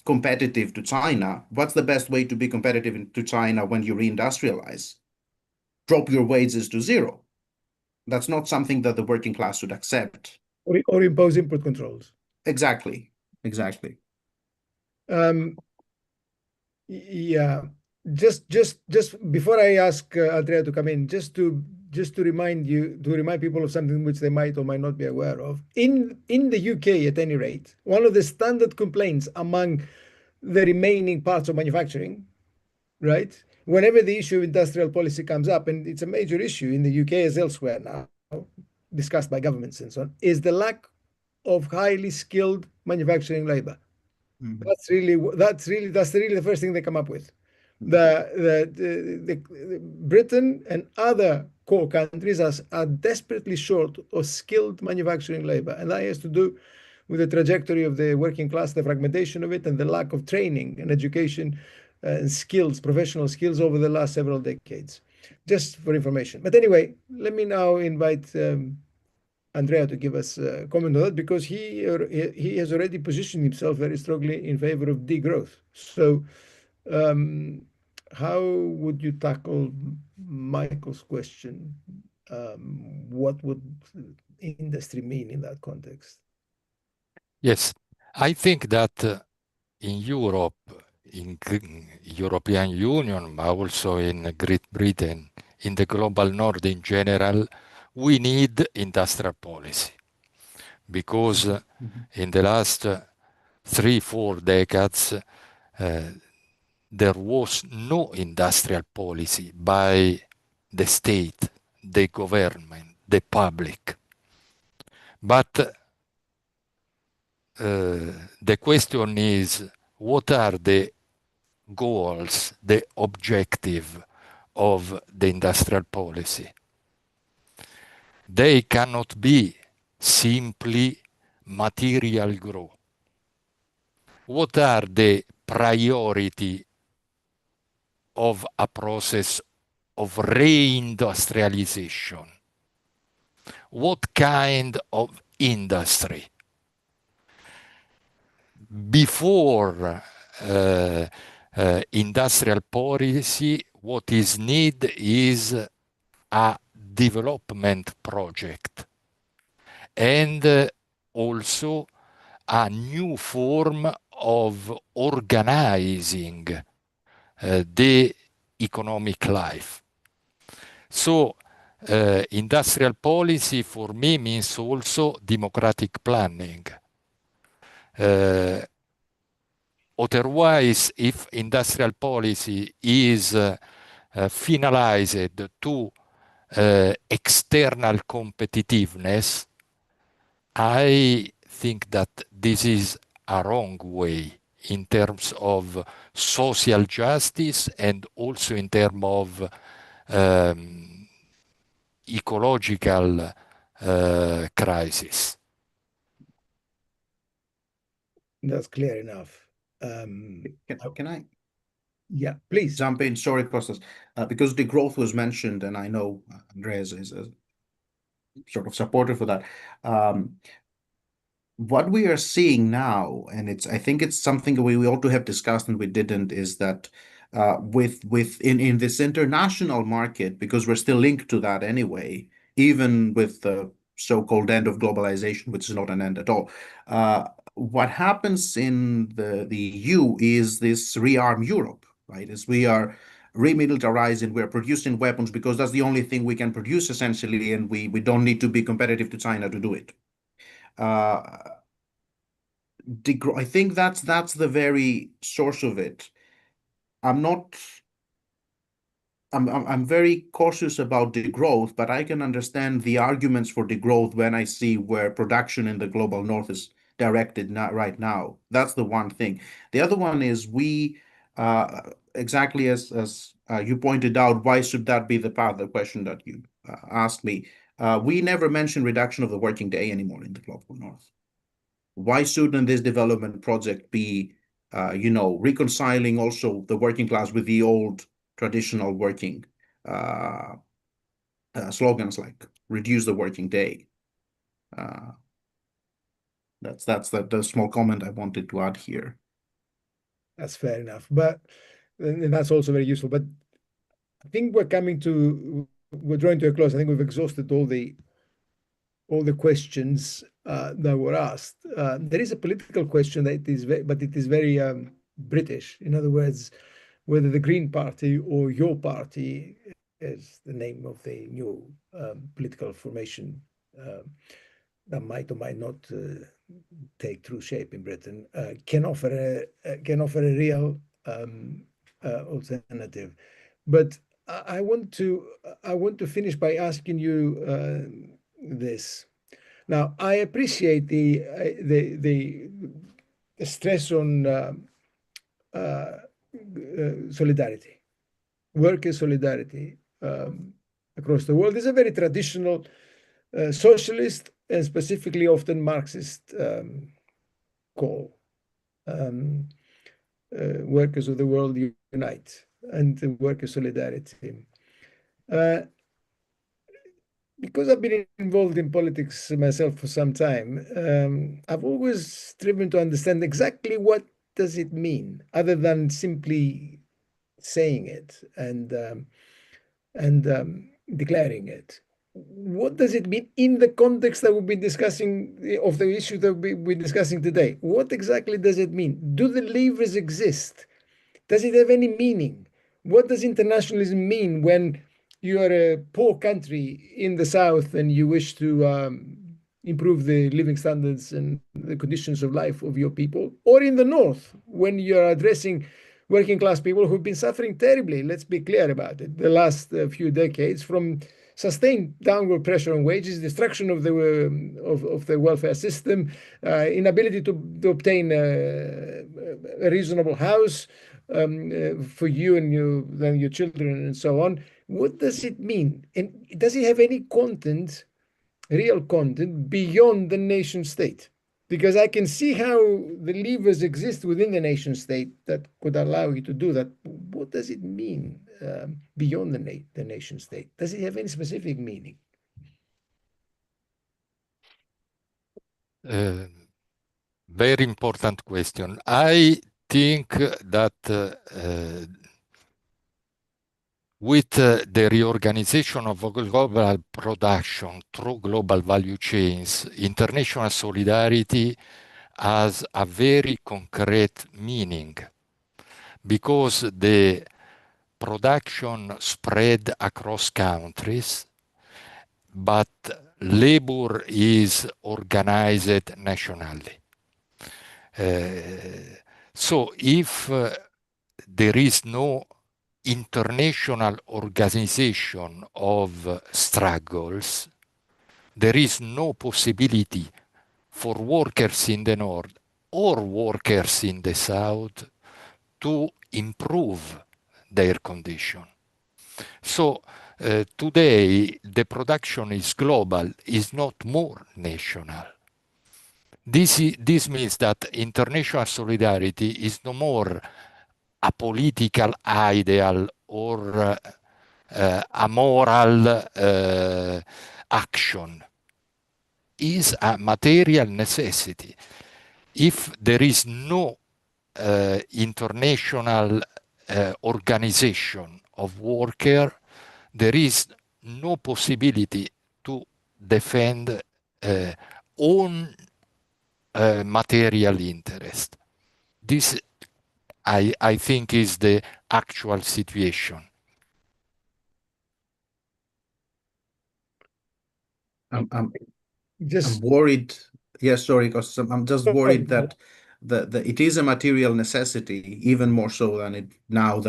competitive to China, what's the best way to be competitive to China when you reindustrialize? Drop your wages to zero. That's not something that the working class should accept. Or impose input controls. Exactly. Yeah. Just before I ask Andrea to come in, just to remind people of something which they might or might not be aware of. In the UK, at any rate, one of the standard complaints among the remaining parts of manufacturing, right? Whenever the issue of industrial policy comes up, and it's a major issue in the UK as elsewhere now, discussed by governments and so on, is the lack of highly skilled manufacturing labor. Mm-hmm. That's really the first thing they come up with. The Britain and other core countries are desperately short of skilled manufacturing labor, and that has to do with the trajectory of the working class, the fragmentation of it, and the lack of training and education and skills, professional skills over the last several decades. Just for information. But anyway, let me now invite Andrea to give us a comment on that, because he has already positioned himself very strongly in favor of degrowth. So how would you tackle Michael's question? What would industry mean in that context? Yes, I think that in Europe, in European Union, but also in Great Britain, in the global north in general, we need industrial policy, because in the last 3-4 decades, there was no industrial policy by the state, the government, the public. But the question is, what are the goals, the objective of the industrial policy? They cannot be simply material growth. What are the priority of a process of reindustrialization? What kind of industry? Before industrial policy, what is needed is a development project and also a new form of organizing the economic life. So industrial policy for me means also democratic planning. Otherwise, if industrial policy is finalized to external competitiveness, I think that this is a wrong way in terms of social justice and also in terms of ecological crisis. That's clear enough. Can I Yeah, please. jump in? Sorry, Kostas, because the growth was mentioned, and I know Andreas is a sort of supporter for that. What we are seeing now, and I think it's something we ought to have discussed and we didn't, is that in this international market, because we're still linked to that anyway, even with the so-called end of globalization, which is not an end at all. What happens in the EU is this rearm Europe, right? As we are remilitarizing, we're producing weapons because that's the only thing we can produce essentially, and we don't need to be competitive to China to do it. I think that's the very source of it. I'm very cautious about degrowth, but I can understand the arguments for degrowth when I see where production in the global north is directed right now. That's the one thing. The other one is exactly as you pointed out, why should that be the path? The question that you asked me. We never mentioned reduction of the working day anymore in the global north. Why shouldn't this development project be, reconciling also the working class with the old traditional working slogans like reduce the working day? That's the small comment I wanted to add here. That's fair enough, but and that's also very useful. But I think we're drawing to a close. I think we've exhausted all the questions that were asked. There is a political question that but it is very British. In other words, whether the Green Party or your party, is the name of the new political formation that might or might not take true shape in Britain, can offer a real alternative. But I want to finish by asking you this. Now, I appreciate the stress on solidarity, worker solidarity across the world. Is a very traditional socialist and specifically often Marxist call. Workers of the world unite, and worker solidarity. Because I've been involved in politics myself for some time, I've always striven to understand exactly what does it mean, other than simply saying it and declaring it. What does it mean in the context that we've been discussing of the issue that we're discussing today? What exactly does it mean? Do the levers exist? Does it have any meaning? What does internationalism mean when you are a poor country in the south and you wish to improve the living standards and the conditions of life of your people, or in the north, when you're addressing working class people who've been suffering terribly, let's be clear about it, the last few decades, from sustained downward pressure on wages, destruction of the welfare system, inability to obtain a reasonable house for you and your children and so on. What does it mean? And does it have any content, real content, beyond the nation state? Because I can see how the levers exist within the nation state that could allow you to do that. What does it mean beyond the nation state? Does it have any specific meaning? Very important question. I think that with the reorganization of global production through global value chains, international solidarity has a very concrete meaning, because the production spread across countries, but labor is organized nationally. So if there is no international organization of struggles, there is no possibility for workers in the north or workers in the south to improve their condition. So today the production is global, is not more national. This means that international solidarity is no more a political ideal or a moral action. Is a material necessity. If there is no international organization of workers, there is no possibility to defend own material interest. This, I think, is the actual situation. I'm Just worried. Yes, sorry, because I'm just worried that it is a material necessity, even more so than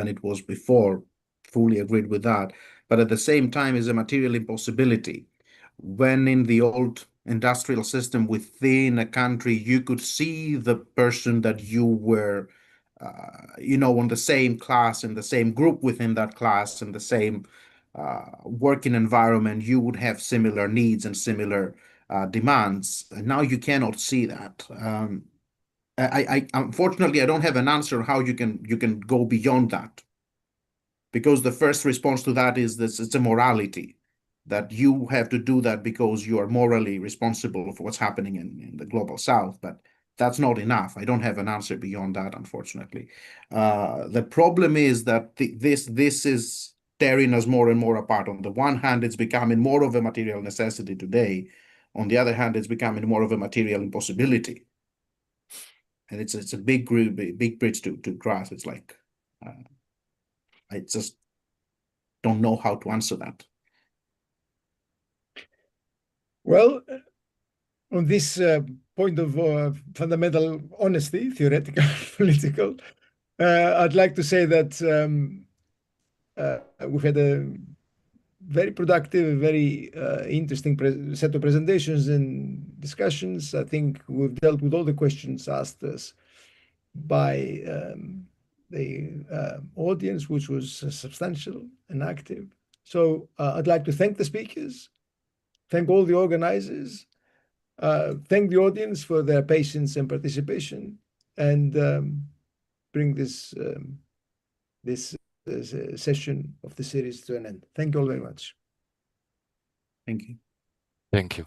it was before. Fully agreed with that. But at the same time, is a material impossibility. When in the old industrial system within a country, you could see the person that you were, on the same class, in the same group within that class, in the same working environment, you would have similar needs and similar demands. Now you cannot see that. I unfortunately I don't have an answer how you can go beyond that, because the first response to that is this: it's a morality that you have to do that because you are morally responsible for what's happening in the global south. But that's not enough. I don't have an answer beyond that, unfortunately. The problem is that this is tearing us more and more apart. On the one hand, it's becoming more of a material necessity today. On the other hand, it's becoming more of a material impossibility. And it's a big bridge to cross. It's like I just don't know how to answer that. Well, on this point of fundamental honesty, theoretical, political, I'd like to say that we've had a very productive, very interesting set of presentations and discussions. I think we've dealt with all the questions asked us by the audience, which was substantial and active. So I'd like to thank the speakers, thank all the organizers, thank the audience for their patience and participation, and bring this session of the series to an end. Thank you all very much. Thank you. Thank you.